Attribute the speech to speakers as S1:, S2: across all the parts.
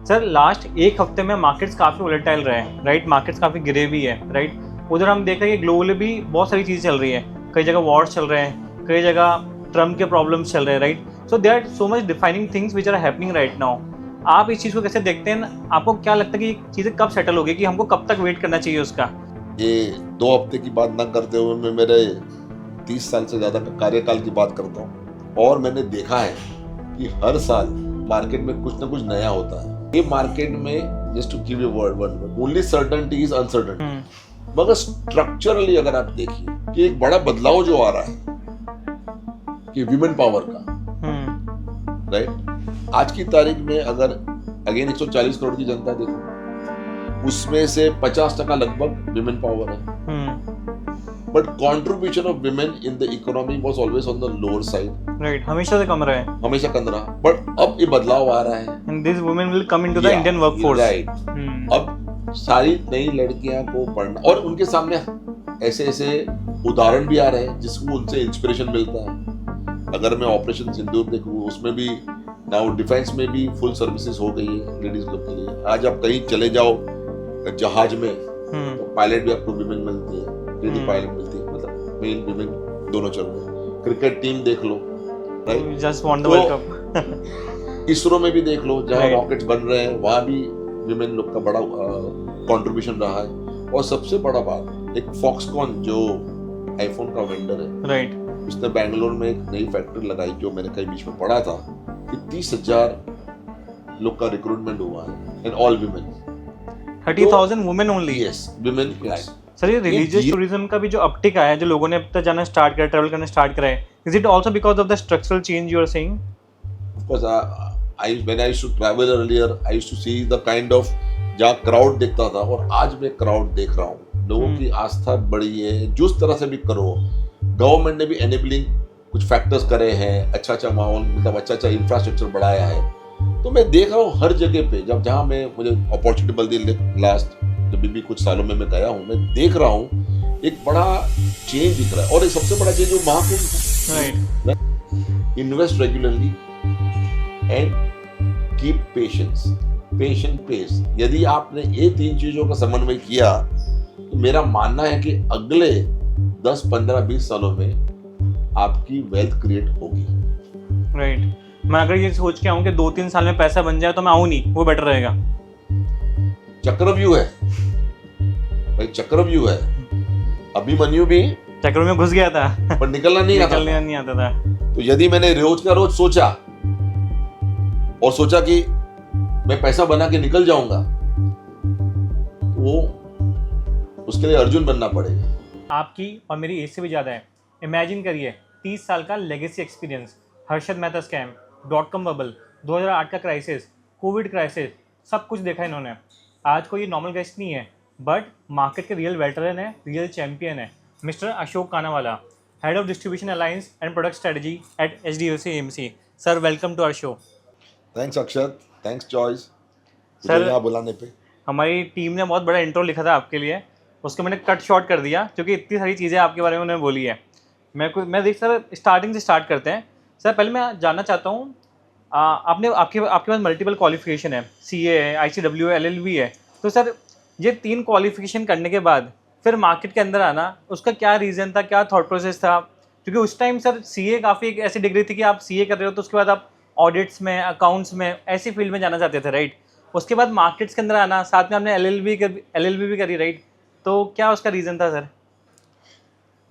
S1: Sir last एक हफ्ते में मार्केट्स काफ़ी वोलेटाइल रहे हैं, राइट। मार्केट्स काफ़ी गिरे भी है, राइट। उधर हम देख रहे हैं कि ग्लोबली भी बहुत सारी चीज़ें चल रही है, कई जगह वॉर्स चल रहे हैं, कई जगह ट्रम्प के प्रॉब्लम्स चल रहे हैं, right. So there are so much defining things which are happening right now. आप इस चीज़ को कैसे देखते हैं? आपको क्या लगता है कि चीज़ें कब सेटल होगी, कि हमको कब तक वेट करना चाहिए उसका?
S2: ये 2 हफ्ते की बात ना करते हुए मैं मेरे 30 साल से ज़्यादा का कार्यकाल की बात करता हूँ, और मैंने देखा है कि हर साल मार्केट में कुछ ना कुछ नया होता है। ये मार्केट में just to give you word only certainty is uncertainty, मगर स्ट्रक्चरली अगर आप देखिए कि एक बड़ा बदलाव जो आ रहा है कि विमेन पावर का, राइट। आज की तारीख में अगर अगेन 140 करोड़ की जनता देखो, उसमें से 50% लगभग विमेन पावर है, but contribution of women in the economy was always on the lower side,
S1: right. हमेशा से कम रहे,
S2: हमेशा कम रहा, बट अब ये बदलाव आ रहा है
S1: and this women will come into the Indian workforce,
S2: right. अब सारी नई लड़कियां को पढ़ना, और उनके सामने ऐसे ऐसे उदाहरण भी आ रहे हैं जिसको उनसे इंस्पिरेशन मिलता है। अगर मैं ऑपरेशन सिंदूर देखूं, उसमें भी नाउ डिफेंस में भी फुल सर्विसेज हो गई है लेडीज लोग के लिए। आज आप कहीं चले जाओ जहाज में, तो पायलट भी आपको विमेन मिलती है, लेडी पायलट मिलती है, मतलब मेल विमेन दोनों चल रहे हैं। क्रिकेट टीम देख लो, right,
S1: just won the world cup.
S2: ISRO में भी देख लो, जहाँ रॉकेट्स बन रहे हैं वहां भी विमेन लोग का बड़ा कंट्रीब्यूशन रहा है। और सबसे बड़ा बात, एक फॉक्सकॉन जो आईफोन का वेंडर है,
S1: राइट,
S2: उसने बैंगलोर में एक नई फैक्ट्री लगाई, जो मैंने कहीं बीच में पढ़ा था कि 30,000 लोग का रिक्रूटमेंट हुआ है, and all women.
S1: 30,000 women only?
S2: Yes, women.
S1: Sir ये रिलीजियस टूरिज्म का भी जो अपटिक आया है, जो लोगों ने अब तक जाना स्टार्ट किया, ट्रैवल करना स्टार्ट करा है, is it also because of the structural change you are saying?
S2: Because when I used to travel earlier, I used to see the kind of जहाँ क्राउड देखता था, और आज मैं क्राउड देख रहा हूँ। लोगों की आस्था बढ़ी है, जिस तरह से भी करो। गवर्नमेंट ने भी एनेबलिंग कुछ फैक्टर्स करे हैं, अच्छा माहौल, मतलब अच्छा इंफ्रास्ट्रक्चर बढ़ाया है। तो मैं देख रहा हूँ हर जगह पे, जब जहाँ मैं मुझे अपॉर्चुनिटी मिलती, लास्ट जब भी कुछ सालों में मैं गया हूँ, मैं देख रहा हूँ एक बड़ा चेंज दिख रहा है। और एक सबसे बड़ा चेंज जो Mahakumbh, right, invest regularly and keep patience, patient pace. यदि आपने ये 3 चीजों का समन्वय किया, तो मेरा मानना है कि अगले 10, 15, 20 सालों में आपकी वेल्थ क्रिएट होगी,
S1: राइट। मैं अगर ये सोच के आऊँ कि 2-3 साल में पैसा बन जाए तो मैं आऊँ नहीं, वो बेटर रहेगा।
S2: चक्रव्यूह है भाई, चक्रव्यूह है। अभिमन्यु भी
S1: चक्र में घुस गया था
S2: पर निकलना नहीं
S1: आता था।
S2: तो यदि मैंने रोज का रोज सोचा, और सोचा कि मैं पैसा बना के निकल जाऊंगा, तो वो उसके लिए अर्जुन बनना पड़ेगा।
S1: आपकी और मेरी एज से भी ज़्यादा है। इमेजिन करिए 30 साल का legacy experience, Harshad Mehta scam, .com bubble, 2008 का क्राइसिस, कोविड क्राइसिस, सब कुछ देखा इन्होंने। आज कोई नॉर्मल गेस्ट नहीं है, बट मार्केट के रियल वेटरन है, रियल चैंपियन है, mister Ashok Kanawala, head of distribution alliance and product strategy at HDFC AMC। Sir welcome to our show.
S2: Thanks Akshat, thanks Choice
S1: sir
S2: यहाँ बुलाने पे।
S1: हमारी टीम ने बहुत बड़ा इंट्रो लिखा था आपके लिए, उसको मैंने कट शॉर्ट कर दिया क्योंकि इतनी सारी चीज़ें आपके बारे में उन्होंने बोली है। मैं देख सर स्टार्टिंग से स्टार्ट करते हैं। सर पहले मैं जानना चाहता हूँ, आपके पास मल्टीपल क्वालिफिकेशन है, CA है, ICW है, LLB है। तो सर ये 3 क्वालिफिकेशन करने के बाद फिर मार्केट के अंदर आना, उसका क्या रीज़न था, क्या थॉट प्रोसेस था? क्योंकि उस टाइम सर CA काफ़ी एक ऐसी डिग्री थी कि आप CA कर रहे हो तो उसके बाद आप ऑडिट्स में, अकाउंट्स में, ऐसी फील्ड में जाना चाहते थे, राइट। उसके बाद मार्केट्स के अंदर आना, साथ में आपने LLB भी करी, राइट। तो क्या उसका रीज़न था सर?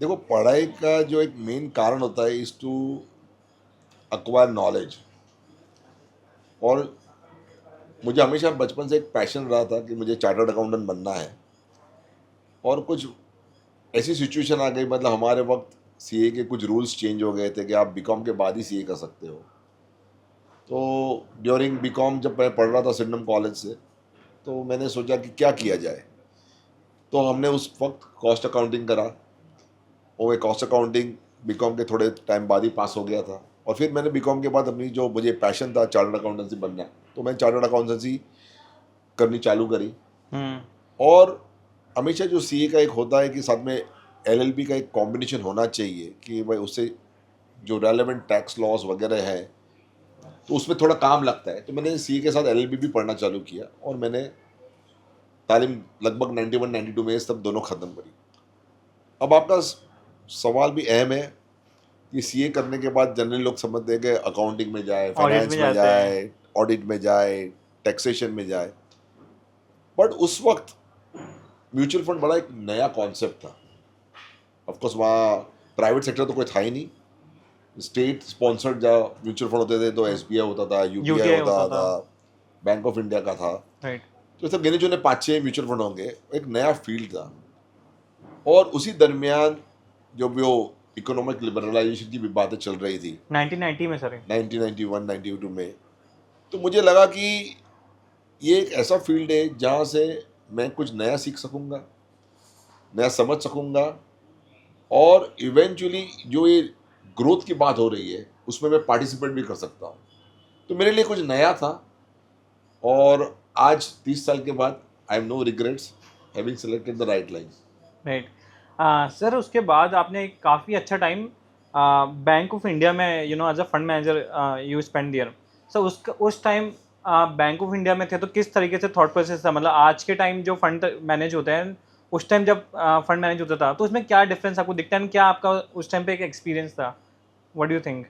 S2: देखो, पढ़ाई का जो एक मेन कारण होता है इज टू अक्वायर नॉलेज, और मुझे हमेशा बचपन से एक पैशन रहा था कि मुझे चार्टर्ड अकाउंटेंट बनना है। और कुछ ऐसी सिचुएशन आ गई, मतलब हमारे वक्त CA के कुछ रूल्स चेंज हो गए थे कि आप BCom के बाद ही CA कर सकते हो। तो ड्यूरिंग BCom जब मैं पढ़ रहा था सिडनम कॉलेज से, तो मैंने सोचा कि क्या किया जाए। तो हमने उस वक्त कॉस्ट अकाउंटिंग करा, और कॉस्ट अकाउंटिंग BCom के थोड़े टाइम बाद ही पास हो गया था। और फिर मैंने BCom के बाद अपनी जो मुझे पैशन था चार्टर्ड अकाउंटेंसी बनना, तो मैं चार्टर्ड अकाउंटेंसी करनी चालू करी। और हमेशा जो CA का एक होता है कि साथ में LLB का एक कॉम्बिनेशन होना चाहिए कि भाई उससे जो रेलेवेंट टैक्स लॉस वगैरह है तो उसमें थोड़ा काम लगता है, तो मैंने सीए के साथ एलएलबी भी पढ़ना चालू किया और मैंने तालीम लगभग 91 92 में सब दोनों ख़त्म करी। अब आपका सवाल भी अहम है कि सीए करने के बाद जनरली लोग समझते हैं कि अकाउंटिंग में जाए,
S1: ऑडिट में
S2: फाइनेंस में
S1: जाते हैं।
S2: जाए, ऑडिट में जाए, टैक्सेशन में जाए, बट उस वक्त म्यूचुअल फंड बड़ा एक नया कॉन्सेप्ट था। ऑफकोर्स वहाँ प्राइवेट सेक्टर तो कोई था ही नहीं, स्टेट स्पॉन्सर्ड जहाँ म्यूचुअल फंड होते थे तो एसबीआई होता था, यूटीआई
S1: यूटीआई
S2: होता
S1: होता था।
S2: था, बैंक ऑफ इंडिया का था,
S1: राइट।
S2: तो सब गिने चुने 5-6 म्यूचुअल फंड होंगे। एक नया फील्ड था और उसी दरमियान जो वो इकोनॉमिक लिबरलाइजेशन की भी बातें चल रही थी
S1: 1990 में सर।
S2: 1991-92 में, तो मुझे लगा कि ये एक ऐसा फील्ड है जहाँ से मैं कुछ नया सीख सकूँगा, नया समझ सकूँगा, और इवेंचुअली जो ये ग्रोथ की बात हो रही है उसमें मैं पार्टिसिपेट भी कर सकता हूँ। तो मेरे लिए कुछ नया था और आज 30 साल के बाद I am no regrets having selected the right line.
S1: Right. Sir उसके बाद आपने काफ़ी अच्छा टाइम बैंक ऑफ इंडिया में as a fund manager you spend there. Sir उस टाइम बैंक ऑफ इंडिया में थे तो किस तरीके से थॉट प्रोसेस था, मतलब आज के टाइम जो फंड मैनेज होते हैं उस टाइम जब फंड मैनेज होता था तो उसमें क्या डिफरेंस आपको दिखता है, क्या आपका उस टाइम पे एक एक्सपीरियंस था, व्हाट डू यू थिंक?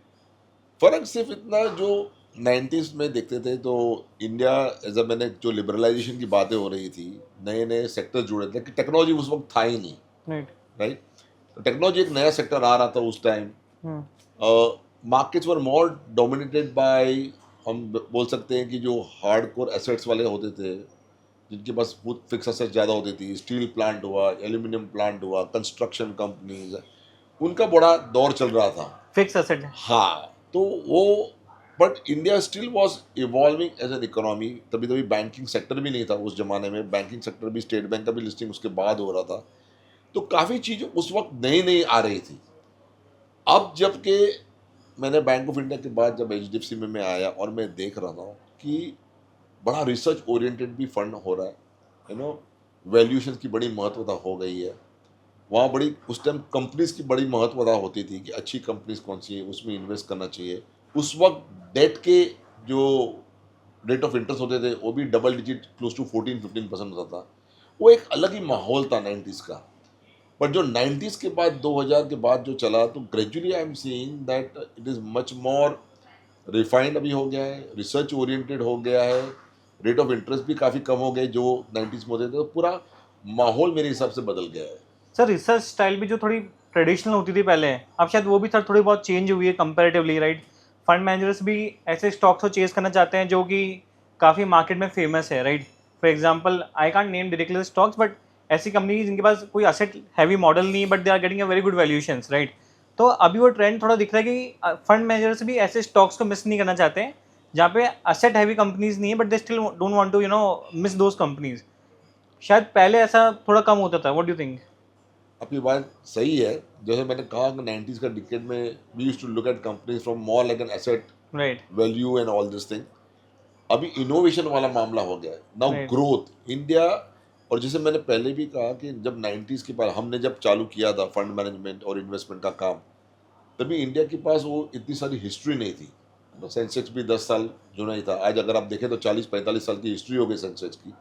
S2: फर्क सिर्फ इतना, जो 90s में देखते थे तो इंडिया एज अ, मैंने जो लिबरलाइजेशन की बातें हो रही थी, नए नए सेक्टर जुड़े थे कि टेक्नोलॉजी उस वक्त था ही नहीं,
S1: राइट।
S2: राइट। तो टेक्नोलॉजी एक नया सेक्टर आ रहा था उस time. Markets were more dominated by, हम बोल सकते हैं कि जो हार्डकोर एसेट्स वाले होते थे, जिनके पास बहुत फिक्स एसेट्स ज़्यादा होती थी, स्टील प्लांट हुआ, एल्यूमिनियम प्लांट हुआ, कंस्ट्रक्शन कंपनीज, उनका बड़ा दौर चल रहा था।
S1: Fix asset.
S2: हाँ, तो वो, but India still was evolving as an economy. तभी तभी बैंकिंग सेक्टर भी नहीं था उस जमाने में, बैंकिंग सेक्टर भी स्टेट बैंक का भी लिस्टिंग उसके बाद हो रहा था, तो काफ़ी चीज़ें उस वक्त नई नई आ रही थी। अब जबकि मैंने बैंक ऑफ इंडिया के बाद जब एचडीएफसी में मैं आया और मैं देख रहा था कि बड़ा रिसर्च ओरिएंटेड भी फंड हो रहा है, वैल्यूएशन की बड़ी महत्वता हो गई है वहाँ। बड़ी उस टाइम कंपनीज की बड़ी महत्वता होती थी कि अच्छी कंपनीज कौन सी है, उसमें इन्वेस्ट करना चाहिए। उस वक्त डेट के जो रेट ऑफ इंटरेस्ट होते थे वो भी डबल डिजिट, क्लोज टू 14-15% होता था। वो एक अलग ही माहौल था 90s का। बट जो 90s के बाद 2000 के बाद जो चला, तो gradually I am seeing that it is much more refined अभी हो गया है, रिसर्च ओरिएंटेड हो गया है, रेट ऑफ इंटरेस्ट भी काफ़ी कम हो गए जो 90s में होते थे, तो पूरा माहौल मेरे हिसाब से बदल गया है।
S1: सर रिसर्च स्टाइल भी जो थोड़ी ट्रेडिशनल होती थी पहले, अब शायद वो भी सर थोड़ी बहुत चेंज हुई है कंपैरेटिवली, राइट? फंड मैनेजर्स भी ऐसे स्टॉक्स को चेज करना चाहते हैं जो कि काफ़ी मार्केट में फेमस है, right? For example I can't name directly stocks, but ऐसी कंपनी जिनके पास कोई असेट हैवी मॉडल नहीं है but they are getting a very good valuations, right? तो अभी वो ट्रेंड थोड़ा दिख रहा है कि फंड मैनेजर्स भी ऐसे स्टॉक्स को मिस नहीं करना चाहते हैं जहाँ पे असेट हैवी कंपनीज नहीं है, but they still don't want to miss those companies. शायद पहले ऐसा थोड़ा कम होता था, व्हाट डू यू थिंक?
S2: आपकी बात सही है। जैसे मैंने कहा कि 90s का डिकेड में we used to look at companies from more like an asset
S1: right.
S2: Value and all this thing. अभी इनोवेशन वाला मामला हो गया है नाउ,
S1: राइट।
S2: Growth India. और जैसे मैंने पहले भी कहा कि जब 90s के बाद हमने जब चालू किया था फंड मैनेजमेंट और इन्वेस्टमेंट का काम, तभी इंडिया के पास वो इतनी सारी हिस्ट्री नहीं थी। सेंसेक्स भी 10 साल जुना ही था। आज अगर आप देखें तो 40-45 साल की हिस्ट्री हो गई सेंसेक्स की,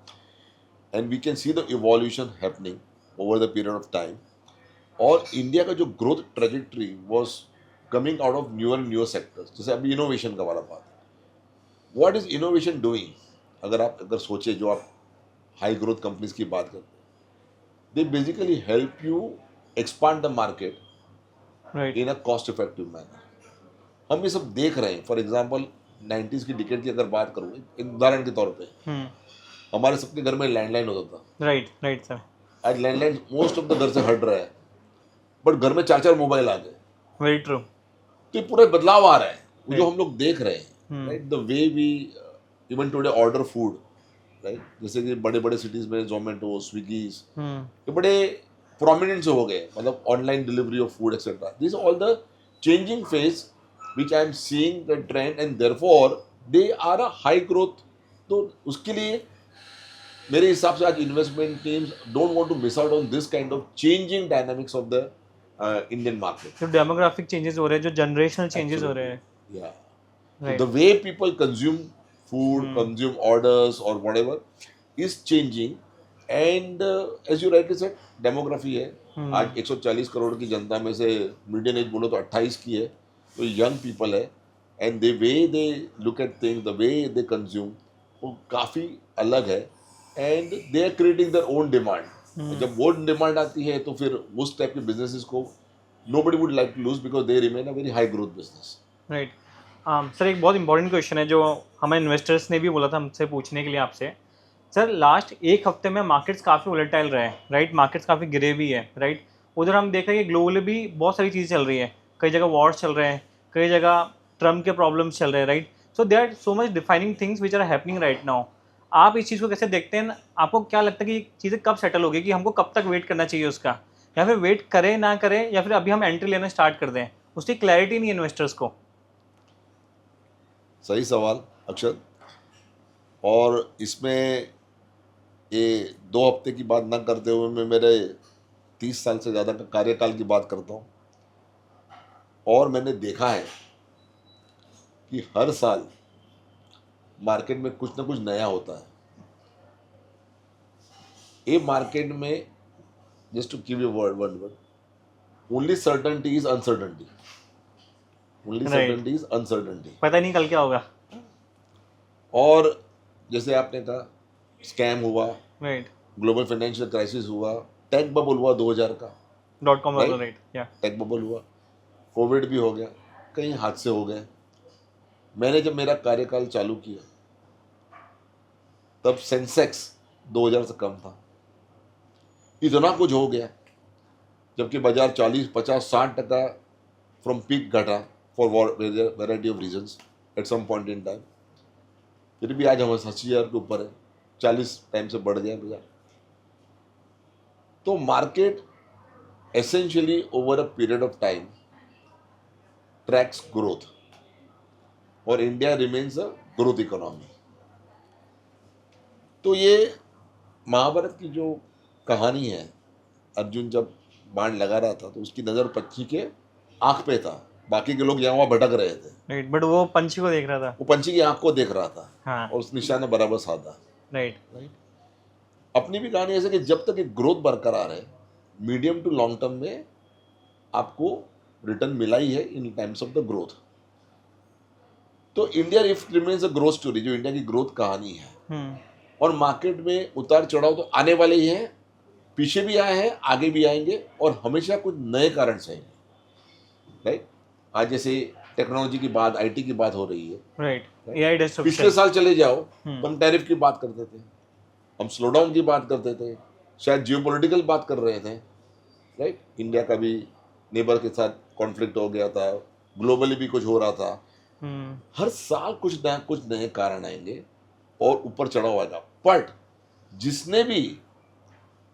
S2: and we can see the evolution happening over the period of time. और इंडिया का जो growth trajectory was coming out of newer sectors. जैसे अभी इनोवेशन का वाला बात, व्हाट इज इनोवेशन डूइंग? अगर सोचे, जो आप हाई ग्रोथ कंपनीज की बात करते हैं, they basically help you expand the market
S1: right.
S2: In a cost effective manner. हम ये सब देख रहे हैं। फॉर एग्जाम्पल 90s की डिकेड की अगर बात करूँ, एक उदाहरण के तौर पे, हमारे सबके घर में लैंडलाइन होता था।
S1: राइट। Right sir.
S2: आज लैंडलाइन मोस्ट ऑफ द घर से हट रहा है, बट घर में 4-4 मोबाइल आ गए।
S1: Very true.
S2: तो ये पूरा बदलाव आ रहा है, वो जो
S1: Right.
S2: हम लोग देख रहे हैं, right. The way we even today order food, right, जैसे कि बड़े बड़े सिटीज में जोमेटो, स्विगीज, ये बड़े प्रोमिनेंट से हो गए, मतलब online delivery of food etcetera. This all the changing phase which I am seeing the trend, and therefore they are a high growth. तो उसके लिए मेरे हिसाब से आज investment teams don't want to miss out on this kind of changing dynamics of the Indian market.
S1: जो demographic changes हो रहे हैं, जो जनरेशनल चेंजेस हो रहे हैं।
S2: या
S1: Right.
S2: The way people consume food, consume orders or whatever is changing. And as you rightly said, demography है. आज 140 करोड़ की जनता में से मीडियन एज बोलो तो 28 की है, तो यंग पीपल है. And the way they look at things, the way they consume, वो काफ़ी अलग है. And they are creating their own demand. जब वो डिमांड आती है तो फिर उस टाइप के बिजनेसेस को nobody would like to lose because they remain a very high growth business.
S1: Right. Sir एक बहुत इंपॉर्टेंट क्वेश्चन है जो हमें इन्वेस्टर्स ने भी बोला था हमसे पूछने के लिए आपसे. सर लास्ट एक हफ्ते में मार्केट्स काफ़ी वोलेटाइल रहे हैं, राइट. मार्केट्स काफ़ी गिरे भी है, राइट. उधर हम देख रहे हैं कि ग्लोबली भी बहुत सारी चीज़ें चल रही हैं. कई जगह वॉर्स चल रहे हैं, कई जगह ट्रम्प के प्रॉब्लम्स चल रहे हैं, right. So they are so much defining things which are happening right now. आप इस चीज़ को कैसे देखते हैं? आपको क्या लगता है कि ये चीज़ें कब सेटल होगी, कि हमको कब तक वेट करना चाहिए उसका, या फिर वेट करें ना करें, या फिर अभी हम एंट्री लेना स्टार्ट कर दें? उसकी क्लैरिटी नहीं है इन्वेस्टर्स को.
S2: सही सवाल अक्षत. और इसमें ये 2 हफ्ते की बात ना करते हुए मैं मेरे 30 साल से ज़्यादा का कार्यकाल की बात करता हूँ. और मैंने देखा है कि हर साल मार्केट में कुछ ना कुछ नया होता है. ये मार्केट में, just to give you one word, only certainty is uncertainty. Only
S1: Right.
S2: Certainty is uncertainty.
S1: पता नहीं कल क्या होगा.
S2: और जैसे आपने कहा, स्कैम हुआ,
S1: राइट.
S2: ग्लोबल फाइनेंशियल क्राइसिस हुआ, टेक बबल हुआ 2000 का,
S1: .com वाला,
S2: Right.
S1: राइट. या
S2: टेक बबल हुआ, कोविड भी हो गया, कई हादसे हो गए. मैंने जब मेरा कार्यकाल चालू किया तब सेंसेक्स 2000 से कम था. इतना कुछ हो गया, जबकि बाजार 40, 50, 60% फ्रॉम पीक घटा for variety of reasons at some point in time. फिर भी आज हम 80,000 के ऊपर है, 40 टाइम से बढ़ गया बाजार. तो market essentially over a period of time tracks growth, और India remains a growth economy. तो ये महाभारत की जो कहानी है, अर्जुन जब बाण लगा रहा था तो उसकी नज़र पंछी के आँख पे था, बाकी के लोग यहाँ वहाँ भटक रहे थे.
S1: राइट. बट वो पंछी को देख रहा था.
S2: वो पंछी की आँख को देख रहा था,
S1: हाँ.
S2: और उस निशाना बराबर साधा.
S1: राइट.
S2: अपनी भी कहानी ऐसे कि जब तक एक ग्रोथ बरकरार है, मीडियम टू लॉन्ग टर्म में आपको रिटर्न मिला ही है इन टाइम्स ऑफ द ग्रोथ. तो India if remains a growth story, जो इंडिया की ग्रोथ कहानी है. और मार्केट में उतार चढ़ाव तो आने वाले ही हैं, पीछे भी आए हैं, आगे भी आएंगे, और हमेशा कुछ नए कारण से आएंगे. राइट. आज जैसे टेक्नोलॉजी की बात, आईटी की बात हो रही है.
S1: राइट. एआई
S2: पिछले
S1: डिस्ट्रप्शन.
S2: साल चले जाओ तो हम टैरिफ की बात करते थे, हम स्लो डाउन की बात करते थे, शायद जियोपॉलिटिकल बात कर रहे थे. राइट. इंडिया का भी नेबर के साथ कॉन्फ्लिक्ट हो गया था, ग्लोबली भी कुछ हो रहा था. हर साल कुछ नए कारण आएंगे और ऊपर चढ़ाव आएगा. बट जिसने भी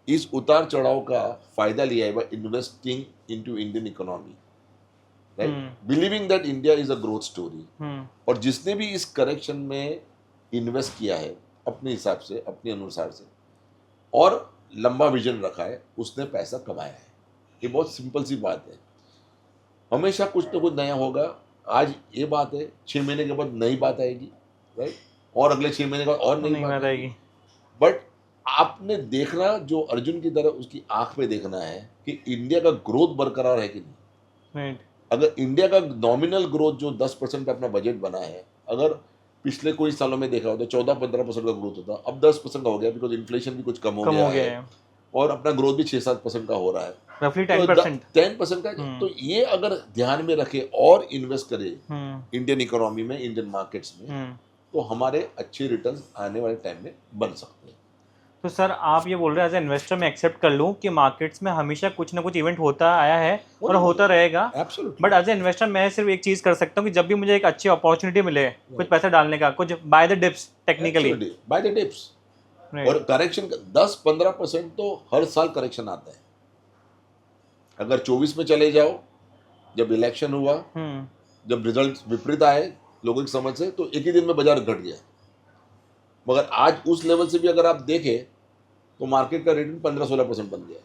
S2: इस उतार चढ़ाव का फायदा लिया है by investing into Indian economy, right, believing that India is a growth story, और जिसने भी इस करेक्शन में इन्वेस्ट किया है अपने हिसाब से, अपने अनुसार से, और लंबा विजन रखा है, उसने पैसा कमाया है. ये बहुत सिंपल सी बात है. हमेशा कुछ ना कुछ नया होगा. आज ये बात है, 6 महीने के बाद नई बात आएगी, राइट, और अगले 6 महीने के बाद और नई बात आएगी. बट आपने देखना, जो अर्जुन की तरह उसकी आंख में देखना है कि इंडिया का ग्रोथ बरकरार है कि नहीं.
S1: राइट.
S2: अगर इंडिया का नॉमिनल ग्रोथ जो 10% पे अपना बजट बना है, अगर पिछले कोई सालों में देखा हो तो 14-15% का ग्रोथ होता, अब 10% का हो गया, बिकॉज इन्फ्लेशन भी कुछ कम हो गया है, और अपना ग्रोथ भी 6-7% का हो रहा है,
S1: रफली 10%
S2: का. तो ये अगर ध्यान में रखे और इन्वेस्ट करे इंडियन इकोनॉमी में, इंडियन मार्केट्स में, तो हमारे अच्छे रिटर्न्स आने वाले टाइम में बन सकते हैं.
S1: तो सर आप ये बोल रहे हैं एज ए इन्वेस्टर मैं एक्सेप्ट कर लूँ कि मार्केट्स में हमेशा कुछ ना कुछ इवेंट होता आया है और होता रहेगा. बट एज ए इन्वेस्टर मैं सिर्फ एक चीज़ कर सकता हूँ कि जब भी मुझे एक अच्छी अपॉर्चुनिटी मिले कुछ पैसा डालने का, कुछ by the dips, technically
S2: by the dips. और करेक्शन 10-15% तो हर साल करेक्शन आता है. अगर 24 में चले जाओ, जब इलेक्शन हुआ, जब रिजल्ट विपरीत आए लोगों की समझ से, तो एक ही दिन में बाजार घट गया. मगर आज उस लेवल से भी अगर आप देखें तो मार्केट का रिटर्न 15-16% बन गया.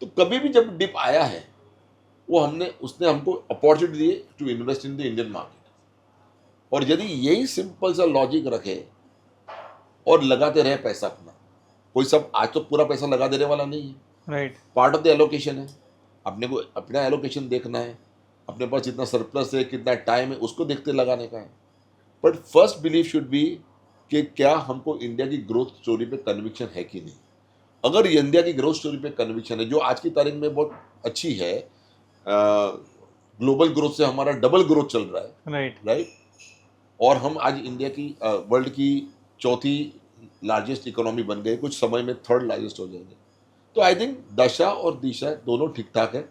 S2: तो कभी भी जब डिप आया है, वो उसने हमको अपॉर्चुनिटी दी to invest in the Indian market. और यदि यही सिंपल सा लॉजिक रखे और लगाते रहे पैसा अपना, कोई सब आज तो पूरा पैसा लगा देने वाला नहीं है,
S1: right.
S2: Part of the allocation है, अपने को अपना एलोकेशन देखना है, अपने पास जितना सरप्लस है, कितना टाइम है, उसको देखते लगाने का है। But first belief should be कि क्या हमको इंडिया की ग्रोथ स्टोरी पे कन्विक्शन है कि नहीं। अगर इंडिया की ग्रोथ स्टोरी पे कन्विक्शन है, जो आज की तारीख में बहुत अच्छी है, ग्लोबल ग्रोथ से हमारा डबल ग्रोथ चल रहा है,
S1: राइट।
S2: राइट, और हम आज इंडिया की वर्ल्ड की चौथी लार्जेस्ट इकोनॉमी बन गए, कुछ समय में थर्ड लार्जेस्ट हो जाएंगे। तो आई थिंक दशा और दिशा दोनों ठीक ठाक है।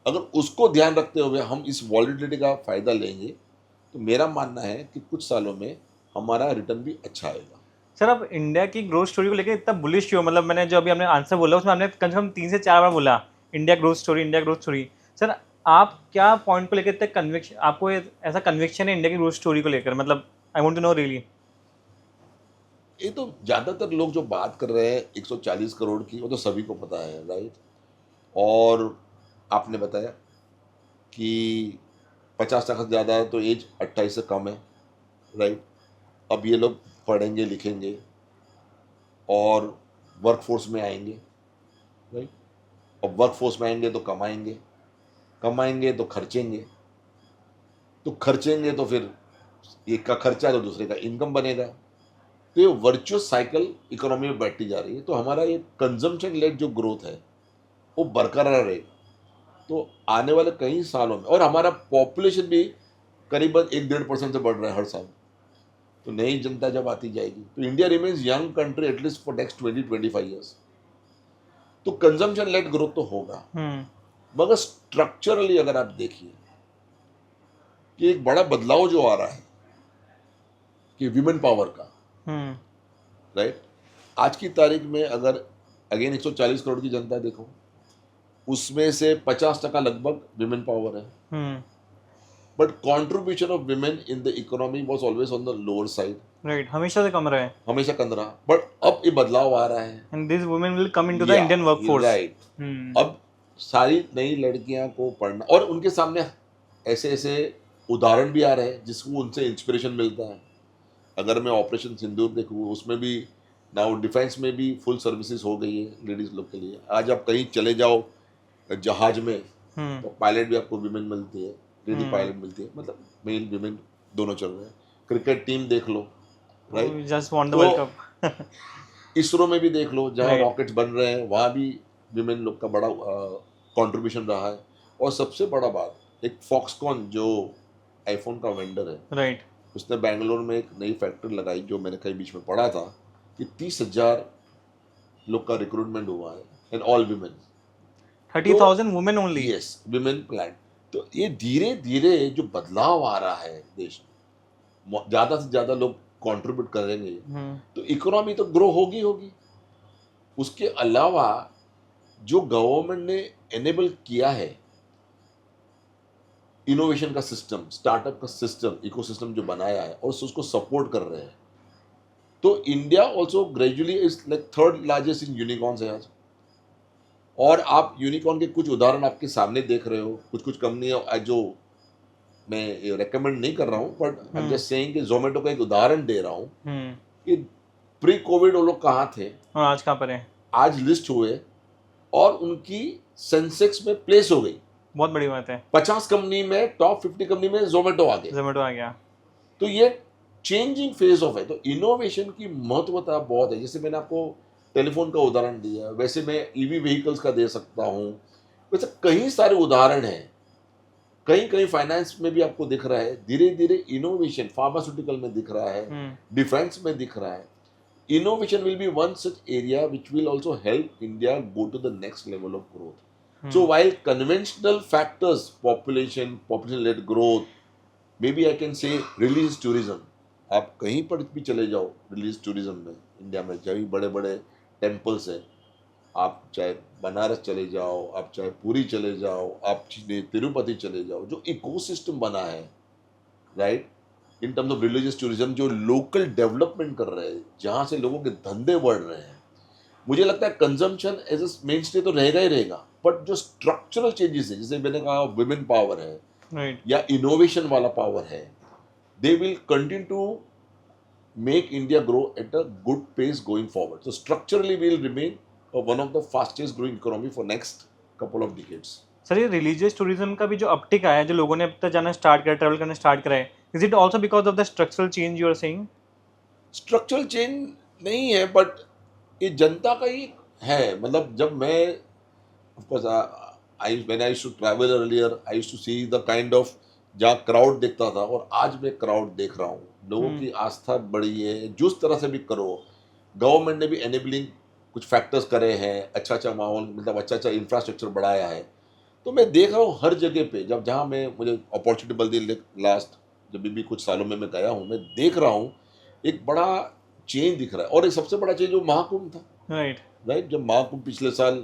S2: अगर उसको ध्यान रखते हुए हम इस वॉलिडिटी का फायदा लेंगे तो मेरा मानना है कि कुछ सालों में हमारा रिटर्न भी अच्छा आएगा।
S1: सर, आप इंडिया की ग्रोथ स्टोरी को लेकर इतना बुलिश क्यों? मतलब मैंने जो अभी आपने आंसर बोला उसमें आपने कम से कम 3 से 4 बार बोला India growth story, India growth story. Sir, आप क्या पॉइंट को लेकर इतना कन्विक्शन, आपको ऐसा कन्विक्शन है इंडिया की ग्रोथ स्टोरी को लेकर? मतलब I want to know really.
S2: ये तो ज़्यादातर लोग जो बात कर रहे हैं 140 करोड़ की, वो तो सभी को पता है, राइट। और आपने बताया कि 50% से ज़्यादा तो एज 28 से कम है, राइट। अब ये लोग पढ़ेंगे लिखेंगे और वर्कफोर्स में आएंगे, राइट। अब वर्कफोर्स में आएंगे तो कमाएंगे, कमाएंगे तो खर्चेंगे, तो खर्चेंगे तो फिर एक का खर्चा तो दूसरे का इनकम बनेगा। तो ये वर्चुअस साइकिल इकोनॉमी में बैठती जा रही है। तो हमारा ये कंजम्पशन लेड जो ग्रोथ है वो बरकरार रहेगा। तो आने वाले कई सालों में, और हमारा पॉपुलेशन भी करीबन 1-1.5% से बढ़ रहा है हर साल। तो नई जनता जब आती जाएगी तो India remains young country at least for next 20-25 years. तो कंजम्पशन लेड ग्रोथ तो होगा, मगर स्ट्रक्चरली अगर आप देखिए कि एक बड़ा बदलाव जो आ रहा है कि विमेन पावर का, राइट। आज की तारीख में अगर अगेन 140 करोड़ की जनता देखो, उसमें से 50% लगभग विमेन पावर है। But contribution of women in the economy was always on the lower side,
S1: right. हमेशा से कम रहा है,
S2: हमेशा कम रहा। बट अब ये बदलाव आ रहा है,
S1: and this women will come into the Indian workforce,
S2: right. अब सारी नई लड़कियां को पढ़ना, और उनके सामने ऐसे ऐसे उदाहरण भी आ रहे हैं जिसको उनसे इंस्पिरेशन मिलता है। अगर मैं ऑपरेशन सिंदूर देखूँ, उसमें भी नाउ डिफेंस में भी फुल सर्विसेज हो गई है लेडीज लोग के लिए। आज आप कहीं चले जाओ जहाज में तो पायलट भी आपको विमेन मिलती है, लेडी पायलट मिलती है, मतलब मेल विमेन दोनों चल रहे हैं। क्रिकेट टीम देख लो, right,
S1: just won the world cup.
S2: ISRO में भी देख लो, जहाँ रॉकेट्स बन रहे हैं वहाँ भी विमेन लोग का बड़ा कंट्रीब्यूशन रहा है। और सबसे बड़ा बात, एक फॉक्सकॉन जो आईफोन का वेंडर है,
S1: राइट,
S2: उसने बैंगलोर में एक नई फैक्ट्री लगाई, जो मैंने कहीं बीच में पढ़ा था कि 30,000 लोग का रिक्रूटमेंट हुआ है, and all women.
S1: 30,000 women only?
S2: Yes, women plant. तो ये धीरे धीरे जो बदलाव आ रहा है देश में, ज़्यादा से ज़्यादा लोग कंट्रीब्यूट करेंगे तो इकोनॉमी तो ग्रो होगी होगी। उसके अलावा जो गवर्नमेंट ने एनेबल किया है इनोवेशन का सिस्टम, स्टार्टअप का सिस्टम, इकोसिस्टम जो बनाया है, और उसको सपोर्ट कर रहे हैं, तो India also gradually is like third largest in unicorns है आज। और आप यूनिकॉर्न के कुछ उदाहरण आपके सामने देख रहे हो। कुछ कुछ कंपनियां जो मैं रेकमेंड नहीं कर रहा हूँ, but I am just saying कि जोमेटो का एक उदाहरण दे रहा हूँ कि प्री कोविड वो लोग कहाँ थे
S1: और आज कहाँ पर है।
S2: आज लिस्ट हुए और उनकी सेंसेक्स में प्लेस हो गई।
S1: बहुत बड़ी बात है।
S2: 50 कंपनी में, टॉप 50 कंपनी में जोमेटो आ गया।
S1: जोमेटो आ गया।
S2: तो ये चेंजिंग फेज ऑफ है। तो इनोवेशन की महत्वता बहुत है। जैसे मैंने आपको टेलीफोन का उदाहरण दिया, वैसे मैं ईवी व्हीकल्स का दे सकता हूँ। वैसे कई सारे उदाहरण हैं। कहीं कहीं फाइनेंस में भी आपको दिख रहा है, धीरे धीरे इनोवेशन फार्मास्यूटिकल में दिख रहा है, डिफेंस में दिख रहा है। Innovation will be one such area which will also help India go to the next level of growth. So while conventional factors, population-led growth, maybe I can say religious tourism. आप कहीं पर भी चले जाओ religious tourism में, India में जहाँ भी बड़े बड़े टेम्पल्स हैं, आप चाहे बनारस चले जाओ, आप चाहे पुरी चले जाओ, आप तिरुपति चले जाओ, जो इकोसिस्टम बना है, right, in terms of religious tourism, जो लोकल डेवलपमेंट कर रहे हैं, जहाँ से लोगों के धंधे बढ़ रहे हैं, मुझे लगता है consumption as a mainstay तो रहेगा ही रहेगा। बट जो स्ट्रक्चरल चेंजेस है, जैसे मैंने कहा विमेन पावर है,
S1: राइट,
S2: या इनोवेशन वाला पावर है, they will continue to make India grow at a good pace going forward. So structurally, we will remain one of the fastest growing economy for next couple of decades.
S1: Sir ये religious tourism का भी जो uptick आया है, जो लोगों ने अब तक जाना स्टार्ट किया, ट्रैवल करना स्टार्ट करा है, is it also because of the structural change you are saying?
S2: Structural change नहीं है, बट ये जनता का ही है. मतलब जब मैं of course when I used to travel earlier, I used to see the kind of जहाँ क्राउड देखता था और आज मैं क्राउड देख रहा हूँ. लोगों की आस्था बढ़ी है. जिस तरह से भी करो, गवर्नमेंट ने भी एनेबलिंग कुछ फैक्टर्स करे हैं, अच्छा माहौल, मतलब अच्छा इंफ्रास्ट्रक्चर बढ़ाया है. तो मैं देख रहा हूँ हर जगह पे, जब जहाँ मैं मुझे अपॉर्चुनिटी मिलती, लास्ट जब भी कुछ सालों में मैं गया हूँ, मैं देख रहा हूँ एक बड़ा चेंज दिख रहा है. और एक सबसे बड़ा चेंज जो महाकुंभ था, राइट, जब महाकुंभ पिछले साल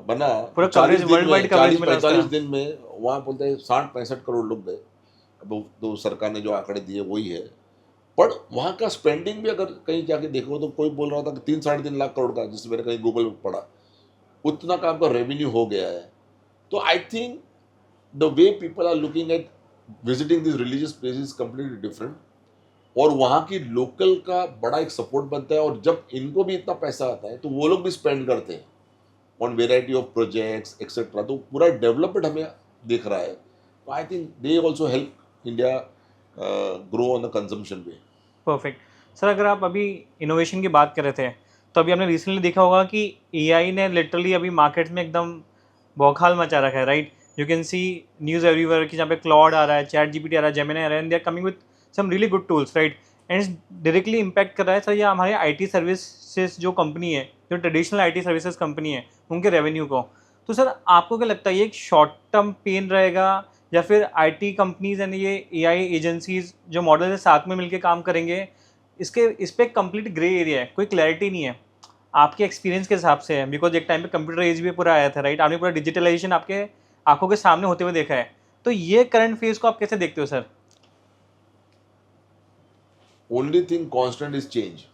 S2: बना,
S1: पूरा कवरेज, वर्ल्ड वाइड कवरेज मिला उसका.
S2: 40-45 दिन में वहाँ बोलते हैं 60-65 करोड़ लोग गए. अब तो सरकार ने जो आंकड़े दिए वही है, पर वहाँ का स्पेंडिंग भी अगर कहीं जाके देखो तो कोई बोल रहा था कि 3-3.5 लाख करोड़ का, जिससे मैंने कहीं गूगल पे पढ़ा, उतना का आपका रेवेन्यू हो गया है. तो I think the way people are looking at visiting this religious places completely different. और वहाँ की लोकल का बड़ा एक सपोर्ट बनता है. और जब इनको भी इतना पैसा आता है तो वो लोग भी स्पेंड करते हैं on variety of projects etcetera. तो पूरा डेवलपमेंट हमें दिख रहा है. तो I think they also help India grow on the consumption way.
S1: Perfect. Sir अगर आप अभी इनोवेशन की बात कर रहे थे, तो अभी आपने रिसेंटली देखा होगा कि एआई ने लिटरली अभी मार्केट में एकदम बौखलाल मचा रखा है, right? You can see news everywhere कि जहाँ पे क्लॉड आ रहा है, चैट जीपीटी आ रहा है, जेमिनी आ रहा है, and they are coming with some really good tools, right? And it's directly impact कर रहा है सर ये हमारे आईटी सर्विसेज जो कंपनी है, जो ट्रेडिशनल आईटी सर्विसेज कंपनी है, उनके रेवेन्यू को. तो सर आपको क्या लगता है ये एक शॉर्ट टर्म पेन रहेगा, या फिर आईटी कंपनीज एंड ये एआई एजेंसीज जो मॉडल से साथ में मिलकर काम करेंगे, इस पे कंप्लीट ग्रे एरिया है, कोई क्लैरिटी नहीं है? आपके एक्सपीरियंस के हिसाब से है, बिकॉज एक टाइम पे कंप्यूटर एज भी पूरा आया था, राइट? आपने पूरा डिजिटलाइजेशन आपके आंखों के सामने होते हुए देखा है. तो ये करंट फेज को आप कैसे देखते हो sir?
S2: Only thing constant is change,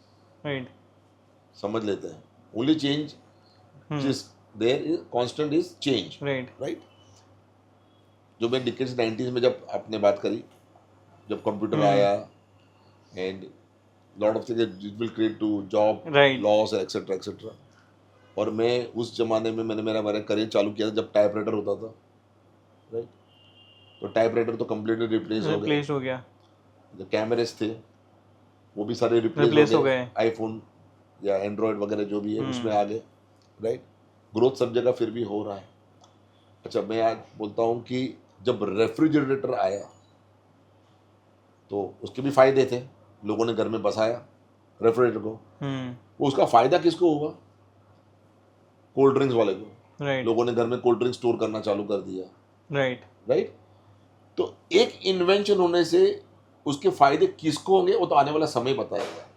S1: right.
S2: समझ लेते हैं. ओनली चेंज जिस there is constant is change, right. जो मैं डिकेड्स 90s में जब आपने बात करी, जब कंप्यूटर आया and lot of things it will create to job loss etcetera etcetera. और मैं उस जमाने में मैंने मेरा करियर चालू किया था जब टाइपराइटर होता था, राइट. तो टाइपराइटर तो कम्प्लीटली रिप्लेस हो गया. जो कैमरेज थे वो भी सारे रिप्लेस हो गए. आईफोन या एंड्रॉयड वगैरह जो भी है उसमें आ गए, राइट. ग्रोथ सब जगह फिर भी हो रहा है. अच्छा, मैं आज बोलता हूँ कि जब रेफ्रिजरेटर आया तो उसके भी फायदे थे. लोगों ने घर में बसाया रेफ्रिजरेटर को. वो उसका फायदा किसको हुआ? कोल्ड ड्रिंक्स वाले को. लोगों ने घर में कोल्ड ड्रिंक स्टोर करना चालू कर दिया, राइट. तो एक इन्वेंशन होने से उसके फायदे किसको होंगे वो तो आने वाला समय बताएगा.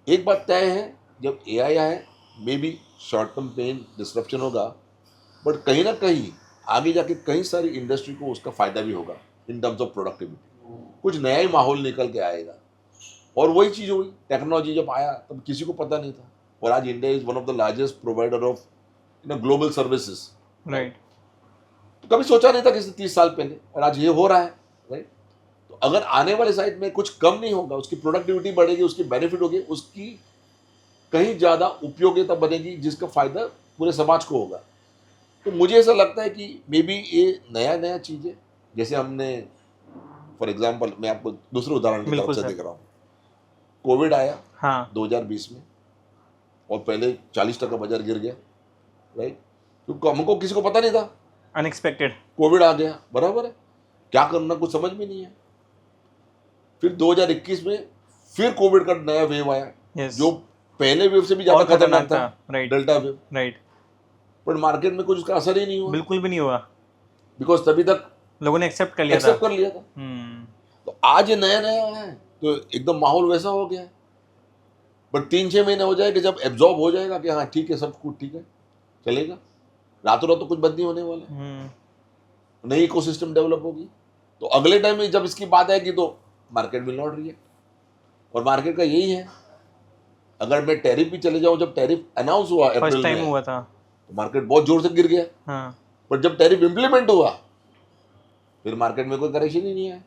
S2: एक बात तय है, जब एआई आए may be short term pain disruption होगा, बट कहीं ना कहीं आगे जाके कई सारी इंडस्ट्री को उसका फायदा भी होगा इन टर्म्स ऑफ प्रोडक्टिविटी. कुछ नया ही माहौल निकल के आएगा. और वही चीज़ हुई, टेक्नोलॉजी जब आया तब किसी को पता नहीं था. और आज India is one of the largest provider of global services,
S1: right.
S2: तो कभी सोचा नहीं था किसी 30 साल पहले, और आज ये हो रहा है, राइट. तो अगर आने वाले साइड में कुछ कम नहीं होगा, उसकी प्रोडक्टिविटी बढ़ेगी, उसकी बेनिफिट होगी, उसकी कहीं ज़्यादा उपयोगिता बनेगी जिसका फायदा पूरे समाज को होगा. तो मुझे ऐसा लगता है कि मे बी ये नया चीज़ है. जैसे हमने फॉर एग्जाम्पल, मैं आपको दूसरे उदाहरण की तरफ से देख रहा हूँ. कोविड आया 2020 में और पहले 40% बाजार गिर गया, राइट. क्योंकि हमको किसी को पता नहीं था,
S1: अनएक्सपेक्टेड
S2: कोविड आ गया, बराबर है. क्या करना कुछ समझ में नहीं है. फिर 2021 में फिर कोविड का नया वेव आया, जो पहले वेव से भी ज्यादा खतरनाक था, डेल्टा वेव,
S1: राइट.
S2: पर मार्केट में कुछ उसका असर ही नहीं हुआ,
S1: बिल्कुल भी नहीं हुआ,
S2: बिकॉज तभी तक
S1: लोगों ने एक्सेप्ट कर लिया था.
S2: तो आज ये नया है तो एकदम माहौल वैसा हो गया है. बट 3-6 महीने हो जाएगा जब एब्जॉर्ब हो जाएगा कि हाँ ठीक है, सब कुछ ठीक है, चलेगा. रातों रात तो कुछ बंद नहीं होने वाला. नई इकोसिस्टम डेवलप होगी. तो अगले टाइम में जब इसकी बात आएगी तो मार्केट विल नॉट रिएक्ट. और मार्केट का यही है, अगर मैं टैरिफ भी चले जाऊं, जब टैरिफ अनाउंस हुआ अप्रैल में हुआ था तो मार्केट बहुत जोर से गिर गया. बट जब टैरिफ इंप्लीमेंट हुआ फिर मार्केट में कोई करेक्शन ही नहीं है.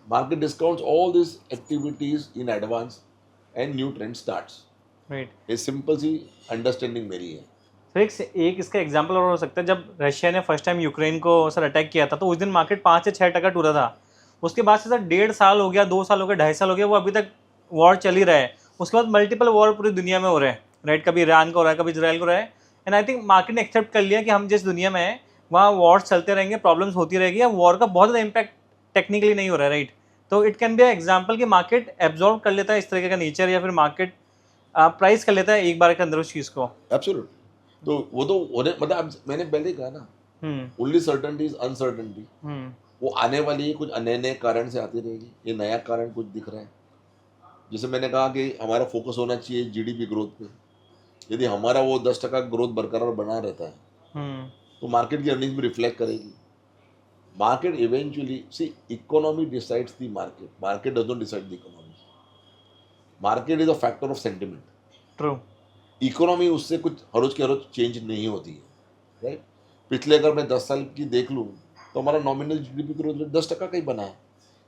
S2: Market discounts all these activities in advance and new trend starts.
S1: Right
S2: ये सिंपल सी अंडरस्टैंडिंग मेरी है.
S1: सर एक इसका एग्जांपल और हो सकता है, जब रशिया ने फर्स्ट टाइम यूक्रेन को सर अटैक किया था तो उस दिन मार्केट 5 से 6% टूटा था. उसके बाद से सर 1.5 साल हो गया, 2 साल हो गया, 2.5 साल हो गया, वो अभी तक वॉर चल ही रहा है. उसके बाद मल्टीपल वॉर पूरी दुनिया में हो रहे हैं, राइट. कभी ईरान का हो रहा है, कभी इसराइल का हो रहा है. एंड आई थिंक मार्केट ने एक्सेप्ट कर लिया कि हम जिस दुनिया में हैं वहाँ वॉर्स चलते रहेंगे, प्रॉब्लम्स होती रहेगी. या वॉर का बहुत ज़्यादा इम्पैक्ट टेक्निकली नहीं हो रहा है, राइट. तो इट कैन बी एग्जाम्पल कि मार्केट एब्जॉर्व कर लेता है इस तरीके का नेचर, या फिर मार्केट प्राइस कर लेता है एक बार के अंदर उस चीज़ को.
S2: एब्सोल्यूट. तो वो तो मतलब मैंने पहले कहा ना, ओनली सर्टेनिटी इज अनसर्टेनिटी. वो आने वाली है, कुछ नए नए कारण से आती रहेगी. ये नया कारण कुछ दिख रहा है. जैसे मैंने कहा कि हमारा फोकस होना चाहिए जीडीपी ग्रोथ पे. यदि हमारा वो 10% ग्रोथ बरकरार बना रहता है तो मार्केट की अर्निंग में रिफ्लेक्ट करेगी. Market eventually see economy decides the market. Market does not decide the economy. Market is a factor of sentiment.
S1: True.
S2: Economy उससे कुछ हर रोज के हर रोज चेंज नहीं होती है, राइट. पिछले अगर मैं 10 साल की देख लूँ तो हमारा नॉमिनल जीडीपी ग्रोथ 10% का ही बना है.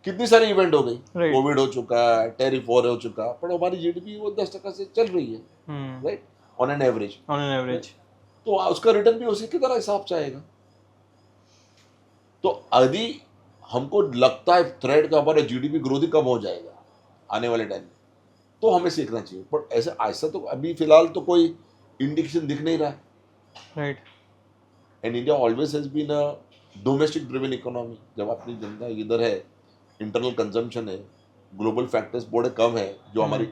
S2: कितनी सारी इवेंट हो गई,
S1: Right.
S2: कोविड हो चुका है, टेरिफ वॉर हो चुका, पर हमारी जीडीपी वो 10% से चल रही है, right, on an average.
S1: On an average.
S2: तो उसका रिटर्न भी उसी की तरह हिसाब से आएगा. तो यदि हमको लगता है थ्रेड का हमारा जीडीपी ग्रोथ ही कम हो जाएगा आने वाले टाइम में, तो हमें सीखना चाहिए. बट ऐसा तो अभी फिलहाल तो कोई इंडिकेशन दिख नहीं रहा है.
S1: Right.
S2: And India always has been a domestic driven economy. जब अपनी जनता इधर है, इंटरनल कंजम्पशन है, ग्लोबल फैक्टर्स बड़े कम है जो हमारी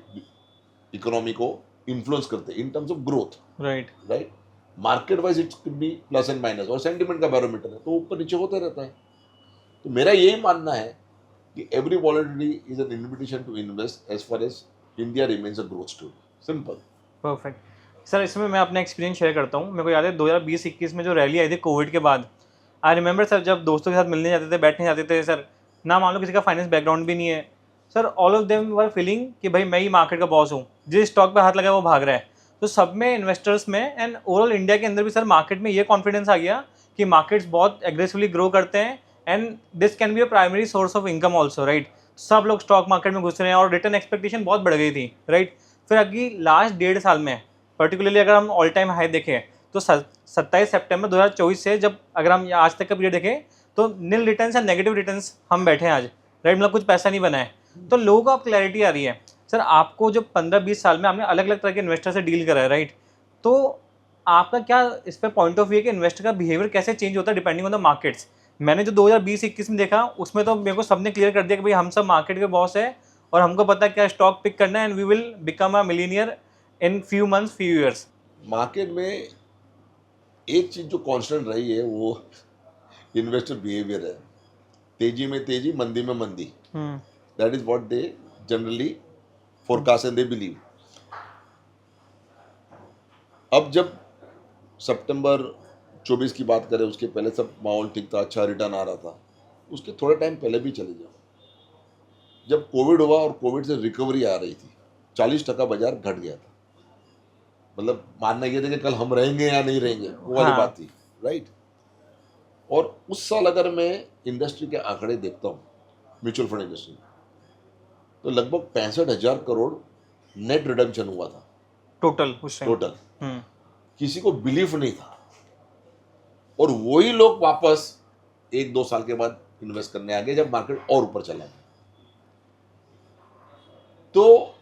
S2: इकोनॉमी को इन्फ्लुएंस करते हैं in terms of growth,
S1: right.
S2: Right. Market wise it could be plus and minus, और सेंटिमेंट का बैरोमीटर है तो ऊपर नीचे होता रहता है. तो मेरा यही मानना है कि every volatility is an invitation to invest as far as India remains a growth story. Simple.
S1: Perfect. Sir इसमें मैं अपना एक्सपीरियंस शेयर करता हूँ. मेरे को याद है 2020-21 में जो रैली आई थी कोविड के बाद. आई रिमेंबर सर, जब दोस्तों के साथ मिलने जाते थे, बैठने जाते थे सर, ना मान लो किसी का फाइनेंस बैकग्राउंड भी नहीं है sir, all of them were feeling कि भाई मैं ही मार्केट का बॉस हूँ, जिस स्टॉक पे हाथ लगा वो भाग रहा है. तो सब में, इन्वेस्टर्स में एंड ओवरऑल इंडिया के अंदर भी सर मार्केट में ये कॉन्फिडेंस आ गया कि मार्केट्स बहुत एग्रेसिवली ग्रो करते हैं and this can be a primary source of income also, right. सब लोग स्टॉक मार्केट में घुस रहे हैं और रिटर्न एक्सपेक्टेशन बहुत बढ़ गई थी, राइट. फिर अभी लास्ट 1.5 साल में पर्टिकुलरली अगर हम ऑल टाइम हाई देखें तो 27 सितंबर 2024 से जब अगर हम आज तक का पीरियड देखें तो नील रिटर्न्स या नेगेटिव रिटर्न्स हम बैठे हैं आज, राइट. मतलब कुछ पैसा नहीं बना है. तो लोगों को अब क्लैरिटी आ रही है. सर आपको जो 15-20 साल में आपने अलग अलग तरह के इन्वेस्टर से डील करा है, राइट. तो आपका क्या इस पर पॉइंट ऑफ व्यू है कि इन्वेस्टर का बिहेवियर कैसे चेंज होता है डिपेंडिंग ऑन द मार्केट्स. मैंने जो 2020-21 में देखा उसमें तो मेरे को सबने क्लियर कर दिया कि भाई हम सब मार्केट के बॉस है और हमको पता है क्या स्टॉक पिक करना है and we will become a millionaire in few months, few years.
S2: Market में एक चीज जो कांस्टेंट रही है वो इन्वेस्टर बिहेवियर है. तेजी में तेजी, मंदी में मंदी. That is what they generally forecast and they believe. अब जब सितंबर 24 की बात करें, उसके पहले सब माहौल ठीक था, अच्छा रिटर्न आ रहा था. उसके थोड़े टाइम पहले भी चले जाओ, जब कोविड हुआ और कोविड से रिकवरी आ रही थी, 40% बाजार घट गया था. मतलब मानना ये था कि कल हम रहेंगे या नहीं रहेंगे, वो वाली
S1: हाँ.
S2: बात थी, राइट. और उस साल अगर मैं इंडस्ट्री के आंकड़े देखता हूँ, म्यूचुअल फंड इंडस्ट्री, तो लगभग 65,000 करोड़ नेट रिडम्पशन हुआ था
S1: टोटल उस टाइम.
S2: टोटल. किसी को बिलीफ नहीं था, और वही लोग वापस 1-2 साल के बाद इन्वेस्ट करने आ गए जब मार्केट और ऊपर चला गया. तो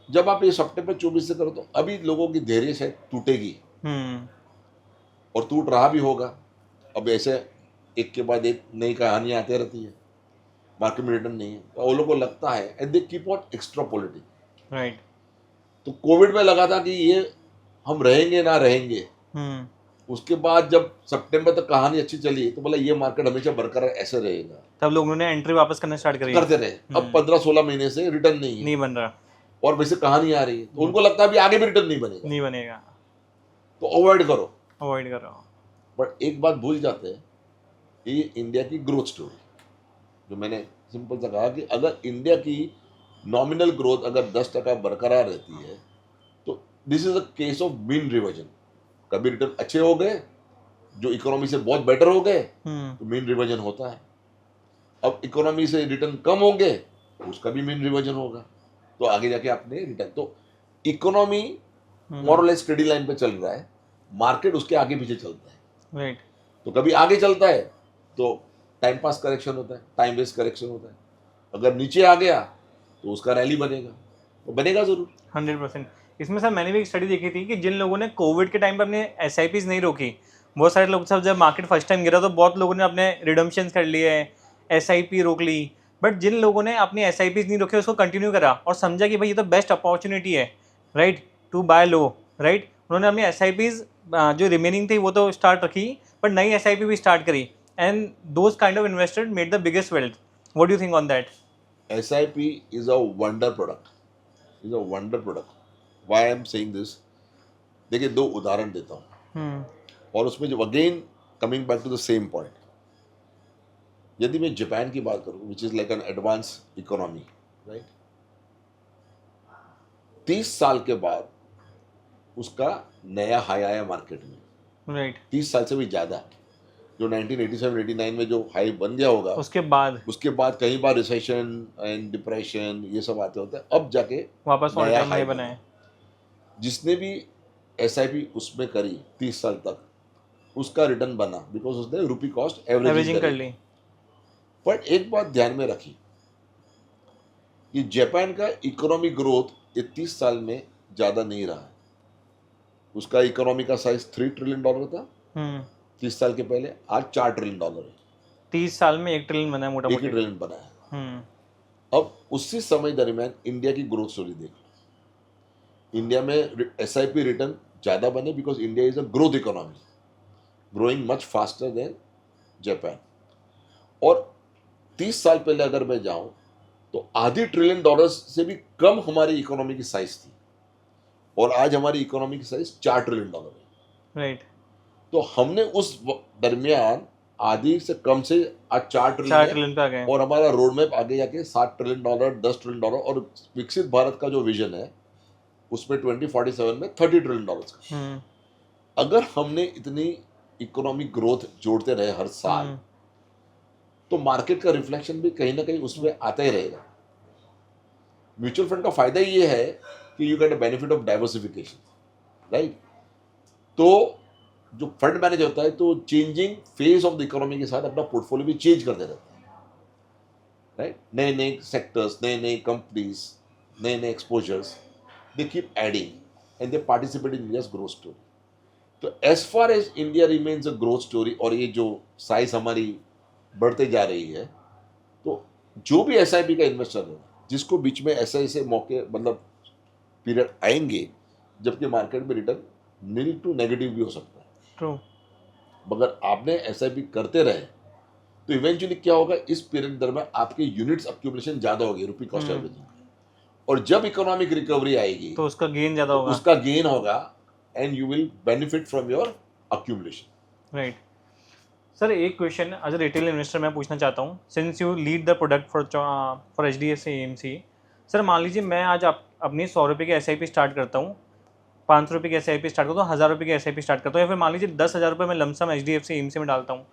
S2: जब आप ये सितंबर 24 से करो तो अभी लोगों की धैर्य शायद टूटेगी, और टूट रहा भी होगा. अब ऐसे एक के बाद एक नई कहानियां आती रहती है, मार्केट में रिटर्न नहीं है, तो वो लोगों को लगता है and they keep on extrapolating,
S1: right.
S2: तो कोविड में लगा था कि ये हम रहेंगे ना रहेंगे. उसके बाद जब सितंबर तक कहानी अच्छी चली तो बोला ये मार्केट हमेशा बरकरार ऐसे रहेगा,
S1: तब लोगों ने एंट्री वापस करना स्टार्ट करी,
S2: करते रहे. अब 15-16 महीने से रिटर्न नहीं है,
S1: नहीं बन रहा,
S2: और वैसे कहानी आ रही है, तो उनको लगता है अभी आगे भी रिटर्न नहीं बनेगा,
S1: नहीं बनेगा,
S2: तो अवॉइड करो.
S1: अवॉइड करो.
S2: बट एक बात भूल जाते हैं, ये इंडिया की ग्रोथ स्टोरी, जो मैंने सिंपल सा कहा कि अगर इंडिया की नॉमिनल ग्रोथ अगर 10% बरकरार रहती है तो this is a case of mean reversion. कभी रिटर्न अच्छे हो गए जो इकोनॉमी से बहुत बेटर हो गए तो मीन रिवर्जन होता है. अब इकोनॉमी से रिटर्न कम होंगे, उसका भी मीन रिवर्जन होगा, तो आगे जाके आपने रिटर्न, तो इकोनॉमी मोर और लेस स्टडी लाइन पे चल रहा है, मार्केट उसके आगे पीछे चलता है।
S1: राइट।
S2: तो कभी आगे चलता है तो टाइम पास करेक्शन होता है, टाइम वेस्ट करेक्शन होता है, अगर नीचे आ गया तो उसका रैली बनेगा, वो बनेगा जरूर।
S1: 100%। इसमें सर मैंने भी एक स्टडी देखी थी कि जिन लोगों ने कोविड के टाइम पर अपने एस नहीं रोकी, बहुत सारे लोग, सब जब मार्केट फर्स्ट टाइम गिरा तो बहुत लोगों ने अपने रिडम्पशन कर लिए, एस रोक ली। बट जिन लोगों ने अपनी एस नहीं रोके, उसको कंटिन्यू करा और समझा कि भाई ये तो बेस्ट अपॉर्चुनिटी है, right, to buy low, right, उन्होंने अपनी एस जो रिमेनिंग थी वो तो स्टार्ट रखी, बट नई एस भी स्टार्ट करी, and those kind of investor made the biggest wealth. What do you think on that?
S2: SIP is a wonder product, is a wonder product. Why I am saying this? देखिए, दो उदाहरण देता हूँ और उसमें जो again coming back to the same point, यदि मैं जापान की बात करूँ which is like an advance economy, right, 30 साल के बाद उसका नया हाई आया मार्केट में,
S1: राइट।
S2: 30 साल से भी ज्यादा, जो 1987-89 में जो हाई बन गया होगा,
S1: उसके बाद
S2: कई बार रिसेशन एंड डिप्रेशन ये सब आते होते हैं, अब जाके
S1: वापस ऑल
S2: नया
S1: टाइम
S2: हाई
S1: हाई
S2: बना।
S1: बनाए।
S2: जिसने भी SIP उसमें करी 30 साल तक, उसका रिटर्न बना बिकॉज उसने रुपी कॉस्ट एवरेजिंग
S1: कर
S2: करी।
S1: ली।
S2: पर एक बात ध्यान में रखी कि जापान का इकोनॉमी ग्रोथ 30 साल में ज्यादा नहीं रहा है, उसका इकोनॉमी का साइज $3 ट्रिलियन था 30 साल के पहले, आज $4 ट्रिलियन है।
S1: 30 साल में 1 ट्रिलियन बना है मोटा
S2: 1
S1: मोटी।
S2: ट्रिलियन बना है। अब उसी समय दरमियान इंडिया की ग्रोथ स्टोरी देख लो, इंडिया में SIP रिटर्न ज्यादा बने because India is a growth economy, growing much faster than Japan. और 30 साल पहले अगर मैं जाऊं तो $0.5 ट्रिलियन से भी कम हमारी इकोनॉमी की साइज थी, और आज हमारी इकोनॉमी की साइज $4 ट्रिलियन है।
S1: राइट।
S2: तो हमने उस दरमियान आधी से कम से आज 4 ट्रिलियन
S1: पे आ गए।
S2: और हमारा रोड मैप आगे जाके $7 ट्रिलियन, $10 ट्रिलियन, और विकसित भारत का जो विजन है उसमें 2047 में $30 ट्रिलियन का। अगर हमने इतनी इकोनॉमिक ग्रोथ जोड़ते रहे हर साल, तो मार्केट का रिफ्लेक्शन भी कहीं ना कहीं उसमें आता ही रहेगा। म्यूचुअल फंड का फायदा ये है कि you get a benefit of diversification, right. तो जो फंड मैनेजर होता है तो changing phase of the economy के साथ अपना पोर्टफोलियो भी चेंज करते रहता है, राइट। नए नए सेक्टर्स, नए नए कंपनीज, नए नए exposures, they keep adding and they participate in India's growth story. तो as far as India remains a growth story, और ये जो साइज हमारी बढ़ते जा रही है, तो जो भी SIP का इन्वेस्टर है, जिसको बीच में ऐसे मौके मतलब पीरियड आएंगे जबकि मार्केट में रिटर्न नील टू नेगेटिव भी हो सकता है,
S1: ट्रू।
S2: मगर आपने SIP करते रहे तो इवेंचुअली क्या होगा, इस पीरियड दरमियान आपके यूनिट्स अक्यूमुलेशन ज्यादा होगी, रुपी कॉस्ट एवरेजिंग, और जब इकोनॉमिक रिकवरी आएगी
S1: तो उसका गेन ज्यादा होगा।
S2: उसका गेन होगा and you will benefit from your accumulation.
S1: Right. Sir एक question as a retail investor मैं पूछना चाहता हूँ, since you lead the product for HDFC AMC। Sir मान लीजिए मैं आज अपनी 100 रुपये की SIP स्टार्ट करता हूँ, 500 रुपये की SIP स्टार्ट करता हूँ, 1000 रुपये की SIP स्टार्ट करता हूँ, या फिर मान लीजिए 10,000 रुपये मैं लमसम HDFC AMC में डालता हूँ।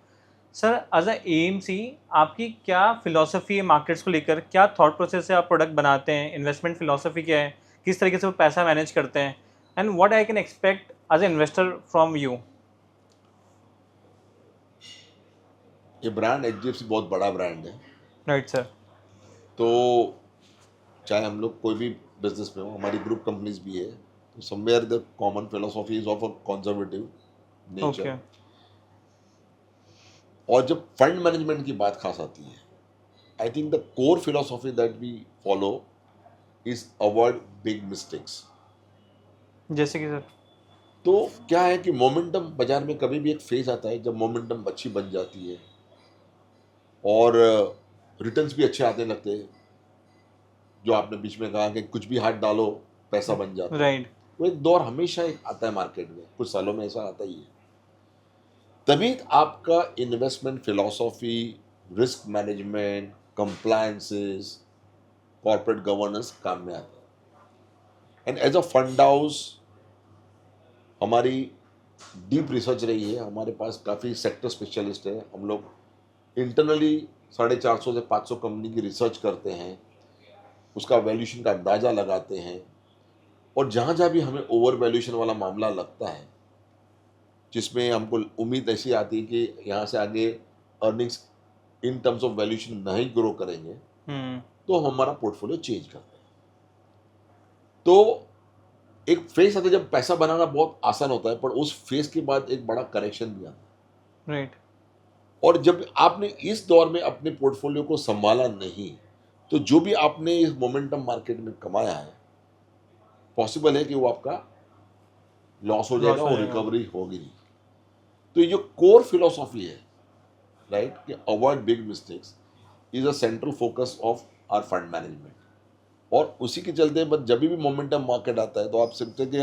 S1: सर एज अ AMC आपकी क्या फिलॉसफी है मार्केट्स को लेकर, क्या थॉट प्रोसेस से आप प्रोडक्ट बनाते हैं, इन्वेस्टमेंट फिलॉसफी क्या है, किस तरीके से वो पैसा मैनेज करते हैं, and what I can expect as a investor from you?
S2: ये ब्रांड HDFC बहुत बड़ा ब्रांड है,
S1: राइट सर।
S2: तो चाहे हम लोग कोई भी बिजनेस में हो, हमारी ग्रुप कंपनीज भी है, तो somewhere the common philosophy is of a conservative nature. और जब फंड मैनेजमेंट की बात खास आती है, I think the core philosophy that we follow is avoid big mistakes.
S1: जैसे कि सर?
S2: तो क्या है कि मोमेंटम बाजार में कभी भी एक फेज आता है जब मोमेंटम अच्छी बन जाती है और रिटर्न्स भी अच्छे आने लगते हैं, जो आपने बीच में कहा कि कुछ भी हाथ डालो पैसा बन जाता है,
S1: राइट।
S2: वो एक दौर हमेशा एक आता है मार्केट में, कुछ सालों में ऐसा आता ही है। तभी आपका investment philosophy, risk management, compliances, corporate governance काम में आता है। And as a fund house हमारी डीप रिसर्च रही है, हमारे पास काफ़ी सेक्टर स्पेशलिस्ट है, हम लोग इंटरनली 450 से 500 कंपनी की रिसर्च करते हैं, उसका वैल्यूएशन का अंदाज़ा लगाते हैं, और जहाँ जहाँ भी हमें ओवर वैल्यूएशन वाला मामला लगता है, जिसमें हमको उम्मीद ऐसी आती है कि यहाँ से आगे earnings in terms of valuation नहीं ग्रो करेंगे, तो हम हमारा पोर्टफोलियो चेंज करते हैं। तो एक फेज आता है जब पैसा बनाना बहुत आसान होता है, पर उस फेज के बाद एक बड़ा करेक्शन भी आता है।
S1: राइट।
S2: और जब आपने इस दौर में अपने पोर्टफोलियो को संभाला नहीं, तो जो भी आपने इस मोमेंटम मार्केट में कमाया है, पॉसिबल है कि वो आपका लॉस हो जाएगा और रिकवरी होगी नहीं। तो ये जो कोर फिलोसॉफी है, राइट, कि avoid big mistakes is a central focus of our fund management. और उसी के चलते बस जब भी मोमेंटम मार्केट आता है तो आप समझते हैं कि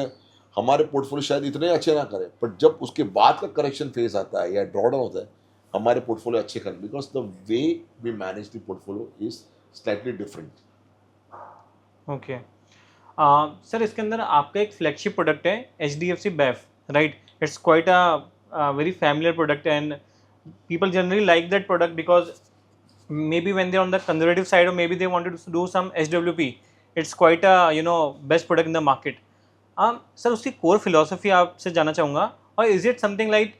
S2: हमारे पोर्टफोलियो शायद इतने अच्छे ना करें, पर जब उसके बाद का करेक्शन फेज आता है या ड्रॉडाउन होता है, हमारे पोर्टफोलियो अच्छे करें, because the way we manage the portfolio is slightly different.
S1: Okay sir, इसके अंदर आपका एक फ्लैगशिप प्रोडक्ट है HDFC BEF, right? It's quite a very familiar product and people generally like that product because maybe when they're on the conservative side or maybe they wanted to do some SWP, it's quite a best product in the market. Sir उसकी core philosophy आपसे जानना चाहूँगा, और is it something like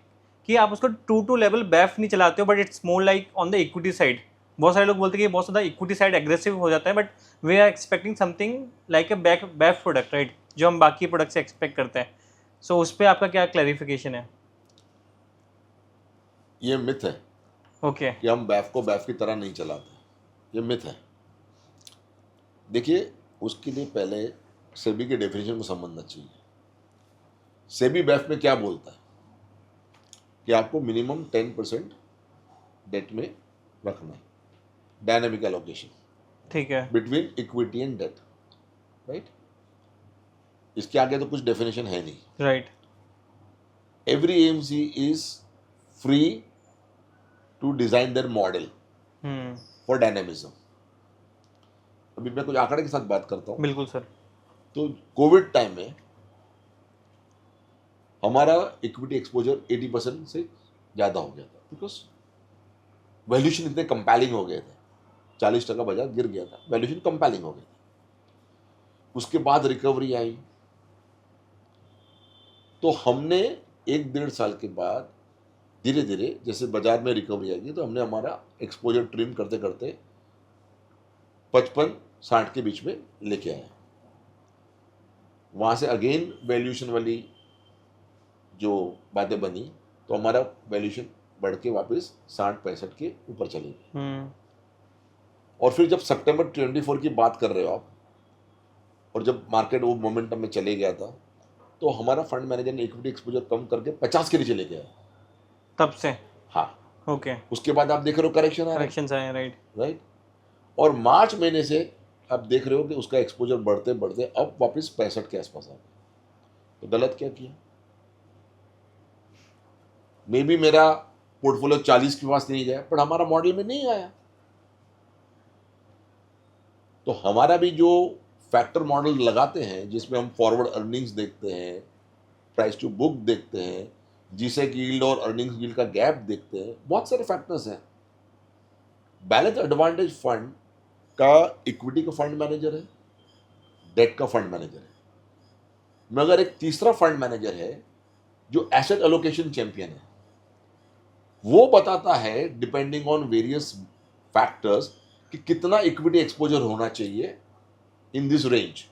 S1: कि आप उसको two level BAIF नहीं चलाते हो, but it's more like on the equity side? बहुत सारे लोग बोलते हैं कि बहुत ज़्यादा इक्विटी साइड एग्रेसिव हो जाता है, but we are expecting something like a BAF product, right, जो हम बाकी प्रोडक्ट से एक्सपेक्ट करते हैं। सो उस पर आपका क्या क्लैरिफिकेशन है?
S2: ये मिथ है
S1: ओके
S2: कि हम बैफ को बैफ की तरह नहीं चलाते, ये मिथ है। देखिए, उसके लिए पहले सेबी के डेफिनेशन को समझना चाहिए। सेबी बैफ में क्या बोलता है कि आपको मिनिमम 10% डेट में रखना है, डायनेमिक एलोकेशन,
S1: ठीक है,
S2: between equity and debt, right. इसके आगे तो कुछ डेफिनेशन है नहीं,
S1: right.
S2: Every AMC is free to design their model for dynamism. अभी मैं कुछ आंकड़े के साथ बात करता हूँ।
S1: बिल्कुल सर।
S2: तो कोविड टाइम में हमारा इक्विटी एक्सपोजर 80% से ज़्यादा हो गया था, बिकॉज वैल्यूएशन इतने कंपेलिंग हो गए थे। 40% बाजार गिर गया था, वैल्यूएशन कंपेलिंग हो गया था। उसके बाद रिकवरी आई, तो हमने 1-1.5 साल के बाद धीरे धीरे जैसे बाजार में रिकवरी आएगी, तो हमने हमारा एक्सपोजर ट्रिम करते करते 55-60 के बीच में लेके आए। वहाँ से अगेन वैल्यूएशन वाली जो बातें बनी, तो हमारा वैल्यूएशन बढ़ के वापस 60-65 के ऊपर चली गई। और फिर जब सितंबर 24 की बात कर रहे हो आप, और जब मार्केट वो मोमेंटम में चले गया था, तो हमारा फंड मैनेजर ने इक्विटी एक्सपोजर कम करके 50 के नीचे लेके आया
S1: तब से।
S2: हाँ,
S1: ओके।
S2: उसके बाद आप देख रहे हो
S1: करेक्शन आए,
S2: राइट। और मार्च महीने से आप देख रहे हो कि उसका एक्सपोजर बढ़ते बढ़ते अब वापस 65 के आसपास आ गया। तो गलत क्या किया? मे बी मेरा पोर्टफोलियो 40 के पास नहीं गया, पर हमारा मॉडल में नहीं आया। तो हमारा भी जो फैक्टर मॉडल लगाते हैं, जिसमें हम फॉरवर्ड अर्निंग्स देखते हैं, प्राइस टू बुक देखते हैं, जिसे की यील्ड और अर्निंग्स यील्ड का गैप देखते हैं, बहुत सारे फैक्टर्स हैं। बैलेंस एडवांटेज फंड का इक्विटी का फंड मैनेजर है, डेट का फंड मैनेजर है, मगर एक तीसरा फंड मैनेजर है जो एसेट एलोकेशन चैंपियन है। वो बताता है डिपेंडिंग ऑन वेरियस फैक्टर्स कि कितना इक्विटी एक्सपोजर होना चाहिए इन दिस रेंज।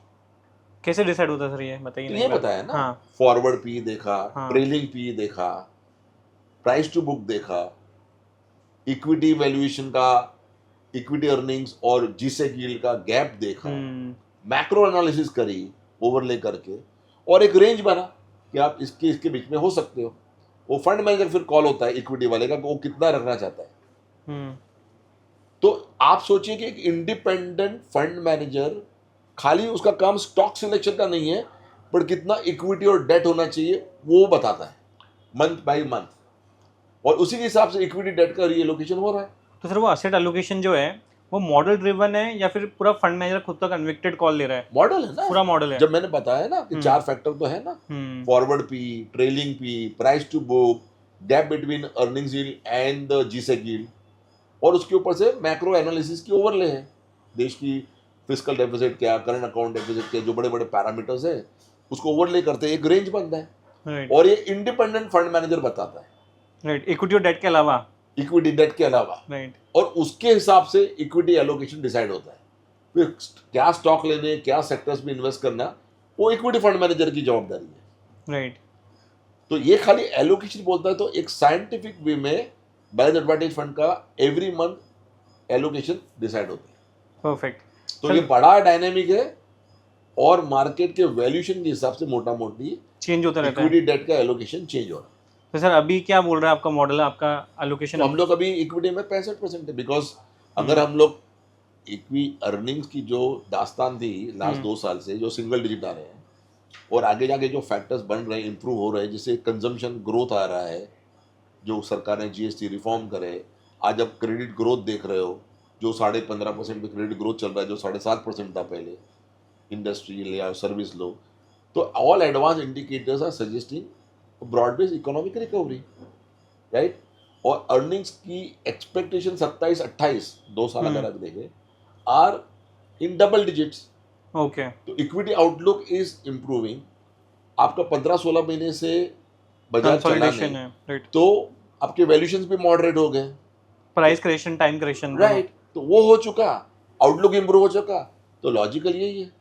S1: कैसे डिसाइड होता है सर, ये बताइए।
S2: तो ये बताया ना,
S1: हाँ।
S2: फॉरवर्ड पी देखा,
S1: हाँ।
S2: ट्रेलिंग पी देखा, प्राइस टू बुक देखा, इक्विटी वैल्यूएशन का, इक्विटी अर्निंग्स और जीसे यील्ड का गैप देखा, मैक्रो एनालिसिस करी ओवरले करके, और एक रेंज बना कि आप इसके बीच में हो सकते हो। वो फंड मैनेजर फिर कॉल होता है इक्विटी वाले का कि वो कितना रखना चाहता है। तो आप सोचिए कि एक इंडिपेंडेंट फंड मैनेजर खाली उसका काम स्टॉक सिलेक्शन का नहीं है, पर कितना इक्विटी और डेट होना चाहिए वो बताता है मंथ बाय मंथ, और उसी के हिसाब से इक्विटी डेट का रीएलोकेशन हो रहा है।
S1: तो सर वो एसेट एलोकेशन जो है वो मॉडल ड्रिवन है या फिर पूरा फंड मैनेजर खुद का कन्विक्टेड कॉल ले रहा है?
S2: मॉडल है ना,
S1: पूरा मॉडल है।
S2: जब मैंने बताया ना कि 4 फैक्टर तो है ना, forward P, trailing P, price to book, gap between earnings yield and the G Sec yield, और उसके ऊपर से मैक्रो एनालिसिस की ओवरले है, देश की फिस्कल डेफिसिट क्या, करंट अकाउंट डेफिसिट क्या, जो बड़े बड़े पैरामीटर्स है उसको ओवरले करते हैं, एक रेंज बनता है
S1: राइट
S2: और ये इंडिपेंडेंट फंड मैनेजर बताता है,
S1: राइट, इक्विटी और डेट के अलावा।
S2: इक्विटी डेट के अलावा,
S1: राइट
S2: और उसके हिसाब से इक्विटी एलोकेशन डिसाइड होता है। फिर क्या स्टॉक लेने, क्या सेक्टर्स में इन्वेस्ट करना, वो इक्विटी फंड मैनेजर की जवाबदारी है।
S1: राइट
S2: तो ये खाली एलोकेशन बोलता है, तो एक साइंटिफिक वे में बैलेंस एडवांटेज फंड का एवरी मंथ एलोकेशन डिसाइड होता है।
S1: परफेक्ट।
S2: तो ये बड़ा डायनेमिक है और मार्केट के वैल्यूएशन के हिसाब से मोटा मोटी
S1: चेंज होता रहता है।
S2: इक्विटी डेट का एलोकेशन चेंज हो रहा है।
S1: तो सर अभी क्या बोल रहा है आपका मॉडल, आपका एलोकेशन?
S2: तो हम लोग अभी इक्विटी में 65% है, बिकॉज अगर हम लोग इक्विटी अर्निंग्स की जो दास्तान थी लास्ट 2 साल से, जो सिंगल डिजिट आ रहे हैं और आगे जाके जो फैक्टर्स बन रहे हैं, इंप्रूव हो रहे हैं, जिससे कंजम्पशन ग्रोथ आ रहा है, जो सरकार ने जीएसटी रिफॉर्म करे, आज आप क्रेडिट ग्रोथ देख रहे हो, जो 15.5% पे क्रेडिट ग्रोथ चल रहा है, जो 7.5% था पहले, इंडस्ट्री या सर्विस लो, तो all advance indicators are suggesting broad based economic recovery, right. और अर्निंग्स की एक्सपेक्टेशन 27-28 2 साल अगर आप देखें are in double digits.
S1: Okay.
S2: तो इक्विटी आउटलुक इज इम्प्रूविंग। आपका 15-16 महीने से बाजार चला
S1: कंसोलिडेशन
S2: नहीं,
S1: है। राइट।
S2: तो आपके वैल्यूएशंस भी मॉडरेट हो गए,
S1: price correction, time correction.
S2: Right. तो वो हो चुका, आउटलुक इंप्रूव हो चुका, तो लॉजिकल यही है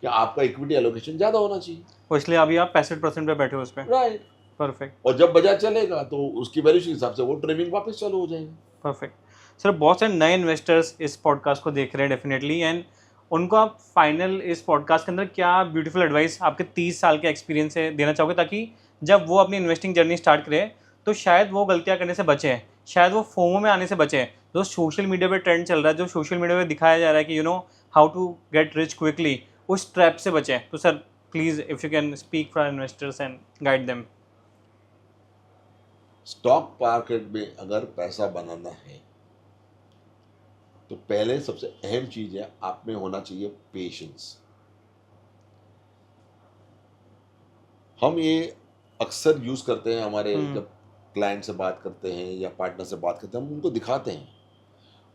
S2: कि आपका इक्विटी एलोकेशन ज्यादा होना चाहिए,
S1: और इसलिए अभी आप 65% पे बैठे हो उस पर।
S2: राइट।
S1: परफेक्ट।
S2: और जब बाजार चलेगा तो उसकी वैल्यूएशन के हिसाब से वो ट्रेडिंग वापस चालू हो जाएगी।
S1: परफेक्ट। सर बहुत सारे नए इन्वेस्टर्स इस पॉडकास्ट को देख रहे हैं डेफिनेटली, एंड उनको आप फाइनल इस पॉडकास्ट के अंदर क्या ब्यूटीफुल एडवाइस आपके 30 साल के एक्सपीरियंस से देना चाहोगे, ताकि जब वो अपनी इन्वेस्टिंग जर्नी स्टार्ट करें तो शायद वो गलतियां करने से बचें, शायद वो फोमो में आने से बचें, जो सोशल मीडिया पे ट्रेंड चल रहा है, जो सोशल मीडिया पे दिखाया जा रहा है कि how to get rich quickly, उस ट्रैप से बचें। तो sir please if you can speak for investors and guide them.
S2: Stock market में अगर पैसा बनाना है तो पहले सबसे अहम चीज है, आप में होना चाहिए पेशेंस। हम ये अक्सर यूज करते हैं, हमारे जब क्लाइंट से बात करते हैं या पार्टनर से बात करते हैं, हम उनको दिखाते हैं।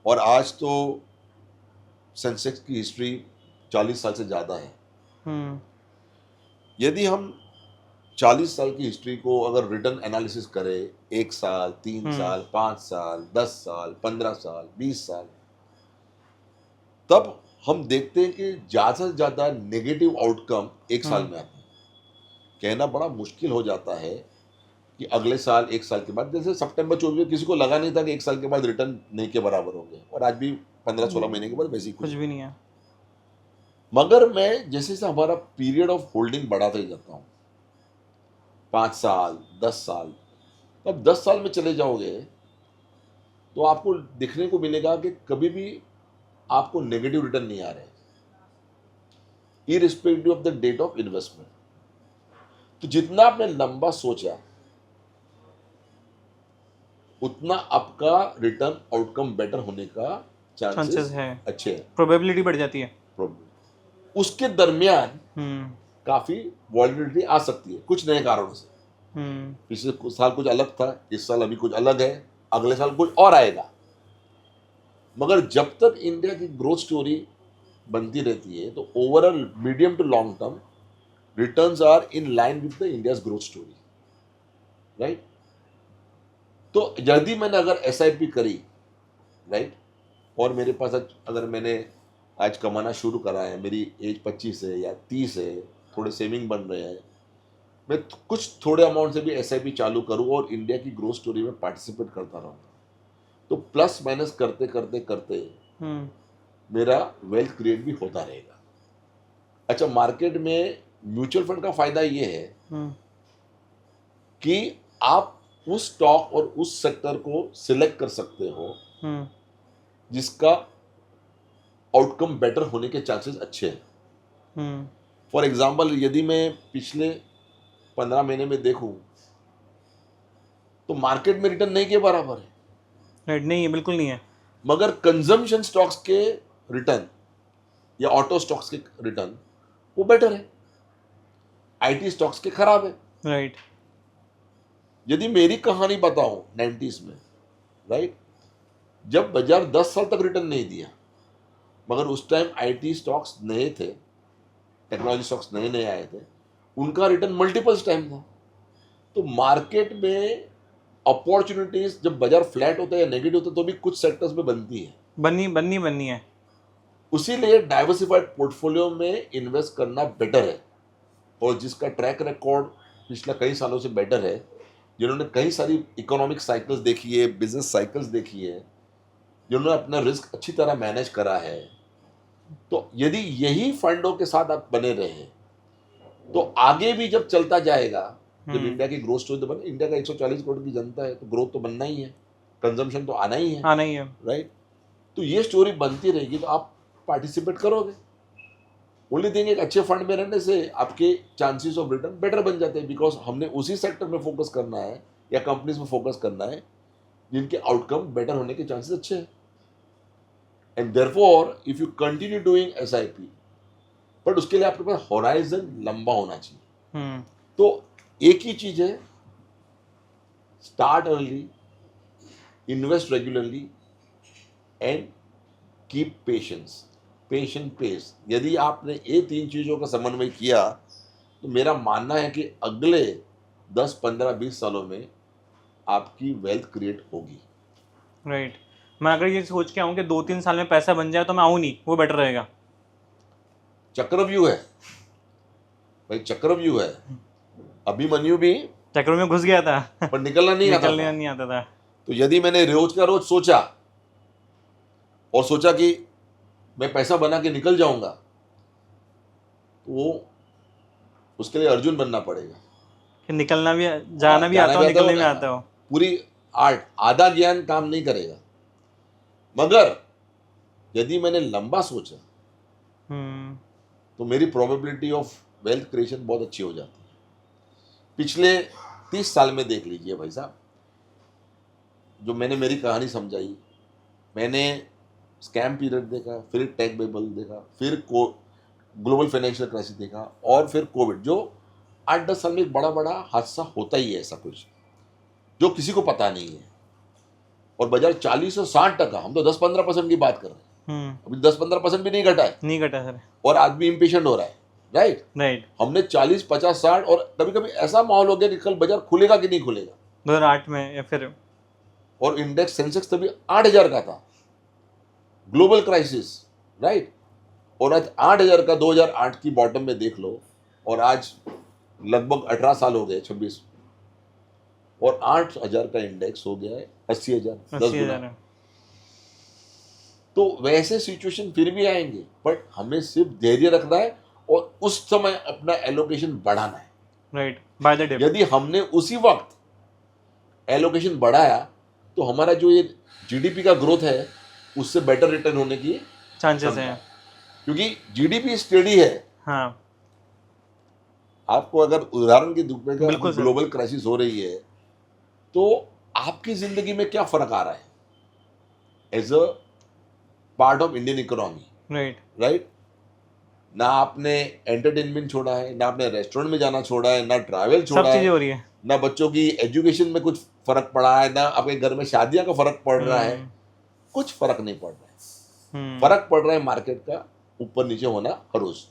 S2: और आज तो सेंसेक्स की हिस्ट्री 40 साल से ज़्यादा है। यदि हम 40 साल की हिस्ट्री को अगर रिटर्न एनालिसिस करें, 1 साल, 3 साल, 5 साल, 10 साल, 15 साल, 20 साल, तब हम देखते हैं कि ज़्यादा से ज़्यादा नेगेटिव आउटकम 1 साल में आते हैं। कहना बड़ा मुश्किल हो जाता है कि अगले साल 1 साल के बाद, जैसे सितंबर 24 में किसी को लगा नहीं था कि 1 साल के बाद रिटर्न नहीं के बराबर होंगे, और आज भी 15-16 महीने के बाद वैसे ही
S1: कुछ भी नहीं है।
S2: मगर मैं जैसे जैसे हमारा पीरियड ऑफ होल्डिंग बढ़ाता ही जाता हूँ, 5 साल, 10 साल, तब 10 साल में चले जाओगे तो आपको दिखने को मिलेगा कि कभी भी आपको नेगेटिव रिटर्न नहीं आ रहे, irrespective of the date of investment. तो जितना आपने लंबा सोचा उतना आपका रिटर्न आउटकम बेटर होने का चांसेस
S1: है,
S2: अच्छे हैं,
S1: प्रोबेबिलिटी बढ़ जाती है।
S2: उसके दरमियान काफी वॉलिटिलिटी आ सकती है कुछ नए कारणों से। पिछले कुछ साल कुछ अलग था, इस साल अभी कुछ अलग है, अगले साल कुछ और आएगा। मगर जब तक इंडिया की ग्रोथ स्टोरी बनती रहती है तो overall medium to long term returns are in line with the India's growth story, right. तो यदि मैंने अगर SIP करी, राइट, और मेरे पास अगर मैंने आज कमाना शुरू करा है, मेरी एज 25 है या 30 है, थोड़े सेविंग बन रहे हैं, मैं कुछ थोड़े अमाउंट से भी SIP चालू करूँ और इंडिया की ग्रोथ स्टोरी में पार्टिसिपेट करता रहूँगा, तो प्लस माइनस करते करते करते मेरा वेल्थ क्रिएट भी होता रहेगा। अच्छा, मार्केट में म्यूचुअल फंड का फायदा ये है कि आप उस स्टॉक और उस सेक्टर को सिलेक्ट कर सकते हो जिसका आउटकम बेटर होने के चांसेस अच्छे हैं। फॉर एग्जाम्पल, यदि मैं पिछले 15 महीने में देखूं तो मार्केट में रिटर्न नहीं के बराबर है,
S1: राइट, नहीं है, बिल्कुल नहीं है।
S2: मगर कंजम्पशन स्टॉक्स के रिटर्न या ऑटो स्टॉक्स के रिटर्न वो बेटर है, IT स्टॉक्स के खराब है,
S1: राइट।
S2: यदि मेरी कहानी बताऊं 90s में, राइट, जब बाजार 10 साल तक रिटर्न नहीं दिया, मगर उस टाइम आईटी स्टॉक्स नए थे, टेक्नोलॉजी स्टॉक्स नए नए आए थे, उनका रिटर्न मल्टीपल्स टाइम था। तो मार्केट में अपॉर्चुनिटीज जब बाजार फ्लैट होता है या नेगेटिव होता है तो भी कुछ सेक्टर्स में बनती है।
S1: बननी है।
S2: उसीलिए डाइवर्सिफाइड पोर्टफोलियो में इन्वेस्ट करना बेटर है, और जिसका ट्रैक रिकॉर्ड पिछला कई सालों से बेटर है, जिन्होंने कई सारी इकोनॉमिक साइकिल्स देखी है, बिजनेस साइकिल्स देखी है, जिन्होंने अपना रिस्क अच्छी तरह मैनेज करा है, तो यदि यही फंडों के साथ आप बने रहे तो आगे भी जब चलता जाएगा, जब इंडिया की ग्रोथ स्टोरी तो बने, इंडिया का 140 करोड़ की जनता है तो ग्रोथ तो बनना ही है, कंजम्पशन तो आना ही है, राइट। तो ये स्टोरी बनती रहेगी तो आप पार्टिसिपेट करोगे। ओनली थिंग, एक अच्छे फंड में रहने से आपके चांसेस ऑफ रिटर्न बेटर बन जाते हैं, बिकॉज हमने उसी सेक्टर में फोकस करना है या कंपनीज में फोकस करना है जिनके आउटकम बेटर होने के चांसेस अच्छे हैं। And therefore if you continue doing SIP, but उसके लिए आपके पास होराइजन लंबा होना चाहिए। तो एक ही चीज है, start early, invest regularly and keep patience, patient pace. यदि आपने ये 3 चीजों का समन्वय किया तो मेरा मानना है कि अगले 10, 15, 20 सालों में आपकी वेल्थ क्रिएट होगी।
S1: राइट। मैं अगर ये सोच के आऊँ कि 2-3 साल में पैसा बन जाए तो मैं आऊँ नहीं, वो बेटर रहेगा।
S2: चक्रव्यूह है भाई, चक्रव्यूह है। अभिमन्यु भी
S1: चक्र में घुस गया था
S2: पर निकलना नहीं
S1: आता था।
S2: तो यदि मैंने रोज का रोज सोचा और सोचा कि मैं पैसा बना के निकल जाऊंगा, तो वो उसके लिए अर्जुन बनना पड़ेगा
S1: कि निकलना भी, जाना भी आता हो, निकलने भी आता हो।
S2: पूरी आर्ट, आधा ज्ञान काम नहीं करेगा। मगर यदि मैंने लंबा सोचा तो मेरी प्रोबेबिलिटी ऑफ वेल्थ क्रिएशन बहुत अच्छी हो जाती है। पिछले 30 साल में देख लीजिए भाई साहब, जो मैंने मेरी कहानी समझाई, मैंने स्कैम पीरियड देखा, फिर टेक बबल देखा, फिर ग्लोबल फाइनेंशियल क्राइसिस देखा, और फिर कोविड, जो 8-10 साल में एक बड़ा बड़ा हादसा होता ही है, ऐसा कुछ जो किसी को पता नहीं है। और बाजार 40 और 60%, हम तो 10-15% की बात कर रहे हैं, अभी 10-15% भी नहीं घटा सर, और आदमी इम्पेशेंट हो रहा है, राइट। हमने 40, 50, 60, और कभी कभी ऐसा माहौल हो गया कि कल बाजार खुलेगा कि नहीं खुलेगा
S1: 2008 में या फिर,
S2: और इंडेक्स सेंसेक्स तभी 8,000 का था, ग्लोबल क्राइसिस, राइट। और आज 8,000 का 2008 की बॉटम में देख लो, और आज लगभग 18 साल हो गए, 26, और 8,000 का इंडेक्स हो गया है 80,000, 10 गुना। तो वैसे सिचुएशन फिर भी आएंगे, बट हमें सिर्फ धैर्य रखना है और उस समय अपना एलोकेशन बढ़ाना है,
S1: राइट, बाय द डे।
S2: यदि हमने उसी वक्त एलोकेशन बढ़ाया तो हमारा जो ये जीडीपी का ग्रोथ है उससे बेटर रिटर्न होने की
S1: चांसेस हैं,
S2: क्योंकि जीडीपी स्टेडी है।
S1: हाँ,
S2: आपको अगर उदाहरण के रूप में ग्लोबल क्राइसिस हो रही है तो आपकी जिंदगी में क्या फर्क आ रहा है as a part of Indian economy, right. ना आपने एंटरटेनमेंट छोड़ा है, ना आपने रेस्टोरेंट में जाना छोड़ा है, ना ट्रैवल छोड़ा है, हो रही है, ना बच्चों की एजुकेशन में कुछ फर्क पड़ा है, ना आपके घर में शादियां का फर्क पड़ रहा है, कुछ फर्क नहीं पड़ रहा है। फर्क पड़ रहा है मार्केट का ऊपर नीचे होना हर रोज।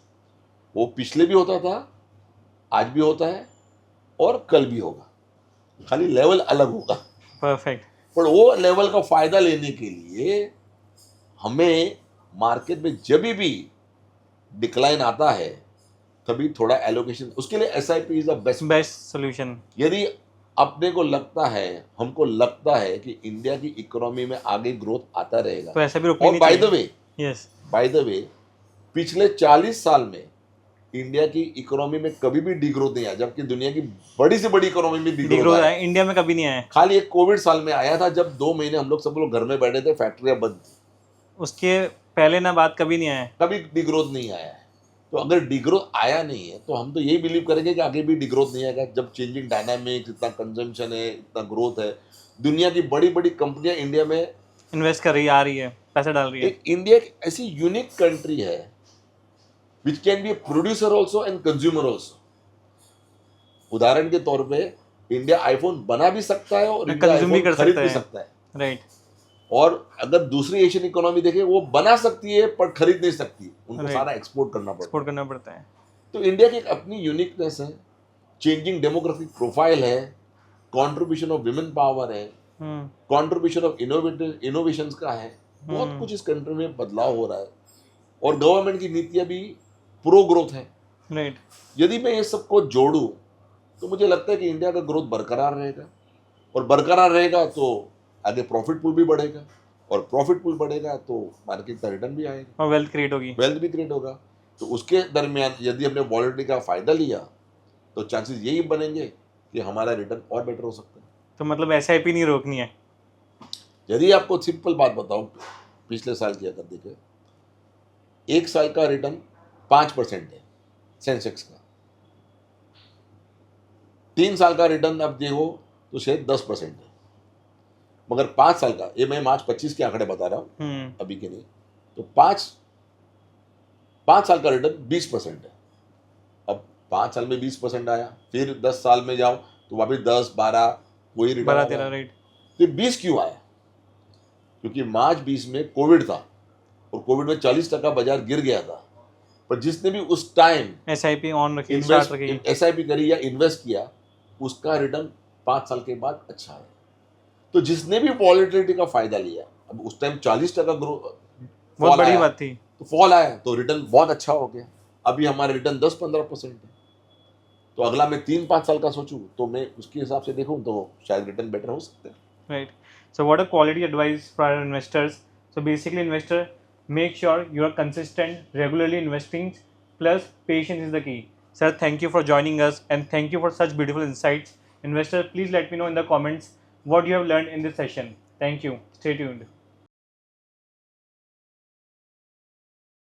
S2: वो पिछले भी होता था, आज भी होता है, और कल भी होगा, खाली लेवल अलग होगा।
S1: परफेक्ट।
S2: पर वो लेवल का फायदा लेने के लिए हमें मार्केट में जब भी डिक्लाइन आता है तभी थोड़ा एलोकेशन, उसके लिए SIP is the best
S1: solution.
S2: यदि अपने को लगता है, हमको लगता है कि इंडिया की इकोनॉमी में आगे ग्रोथ आता रहेगा,
S1: तो ऐसा भी
S2: और बाय द वे पिछले 40 साल में इंडिया की इकोनॉमी में कभी भी डिग्रोथ नहीं आया, जबकि दुनिया की बड़ी से बड़ी इकोनॉमी में डिग्रोथ आया,
S1: इंडिया में कभी नहीं आया।
S2: खाली एक कोविड साल में आया था, जब 2 महीने हम लोग सब लोग घर में बैठे थे, फैक्ट्रियां बंद थी, उसके
S1: पहले ना बात कभी नहीं आया,
S2: कभी डिग्रोथ नहीं आया है। तो अगर डिग्रोथ आया नहीं है तो हम तो यही बिलीव करेंगे कि आगे भी डिग्रोथ नहीं आएगा, जब चेंजिंग डायनामिक्स, इतना कंजम्पशन है, इतना ग्रोथ है, दुनिया की बड़ी बड़ी कंपनियां इंडिया में
S1: इन्वेस्ट कर रही है, आ रही है, पैसा डाल रही है।
S2: इंडिया एक ऐसी यूनिक कंट्री है which can be producer also and consumer also. उदाहरण के तौर पे इंडिया आईफोन बना भी सकता है और
S1: कंज्यूम भी कर
S2: खरीद भी सकता है,
S1: राइट।
S2: और अगर दूसरी एशियन इकोनॉमी देखें वो बना सकती है पर खरीद नहीं सकती, उनको
S1: Right.
S2: सारा एक्सपोर्ट करना पड़ता
S1: एक्सपोर्ट करना पड़ता है।
S2: है। तो इंडिया की एक अपनी यूनिकनेस है, चेंजिंग डेमोग्राफिक प्रोफाइल है, कंट्रीब्यूशन ऑफ विमेन पावर है,
S1: हम्म
S2: कंट्रीब्यूशन ऑफ इनोवेशंस का है, बहुत कुछ इस कंट्री में बदलाव हो रहा है और गवर्नमेंट की नीतियां भी प्रो ग्रोथ है।
S1: राइट।
S2: यदि मैं ये सबको जोड़ूं तो मुझे लगता है कि इंडिया का ग्रोथ बरकरार रहेगा और बरकरार रहेगा तो आगे प्रॉफिट पूल भी बढ़ेगा और प्रॉफिट पूल बढ़ेगा तो मार्केट का रिटर्न भी आएगा,
S1: और वेल्थ क्रिएट होगी।
S2: वेल्थ भी क्रिएट होगा। तो उसके दरमियान यदि हमने वॉलेटिलिटी का फायदा लिया तो चांसेस यही बनेंगे कि हमारा रिटर्न और बेटर हो सकता है।
S1: तो मतलब SIP नहीं रोकनी है।
S2: यदि आपको सिंपल बात बताऊं, पिछले साल की अगर देखें, एक साल का रिटर्न 5% है सेंसेक्स का, 3 साल का रिटर्न आप देखो तो शायद 10% है, मगर 5 साल का, ये मैं मार्च 25 के आंकड़े बता रहा हूँ अभी के नहीं, तो 5 साल का रिटर्न 20% है। अब 5 साल में 20% आया, फिर 10 साल में जाओ तो वापिस 10-12 वही रिटर्न
S1: 12-13 राइट।
S2: तो 20 क्यों आया? क्योंकि मार्च 20 में कोविड था और कोविड में 40% बाजार गिर गया था, पर जिसने भी उस टाइम
S1: SIP ऑन रखी, स्टार्ट रखी।
S2: SIP करी या इन्वेस्ट किया, उसका रिटर्न 5 साल के बाद अच्छा है। तो जिसने भी वॉलेटिलिटी का फायदा लिया, अब उस टाइम 40% ग्रोथ
S1: बहुत बड़ी बात थी,
S2: तो फॉल आया तो रिटर्न बहुत अच्छा हो गया। अभी हमारा रिटर्न 10-15% है, तो अगला मैं 3-5 साल का सोचूं तो मैं उसके हिसाब से देखूं तो शायद रिटर्न बेटर हो सकते हैं।
S1: Right. So what a quality advice for our investors. So basically investor, make sure you are consistent, regularly investing, plus patience is the key. Sir, thank you for joining us and thank you for such beautiful insights. Investor, please let me know in the comments what you have learned in this session. Thank you. Stay tuned.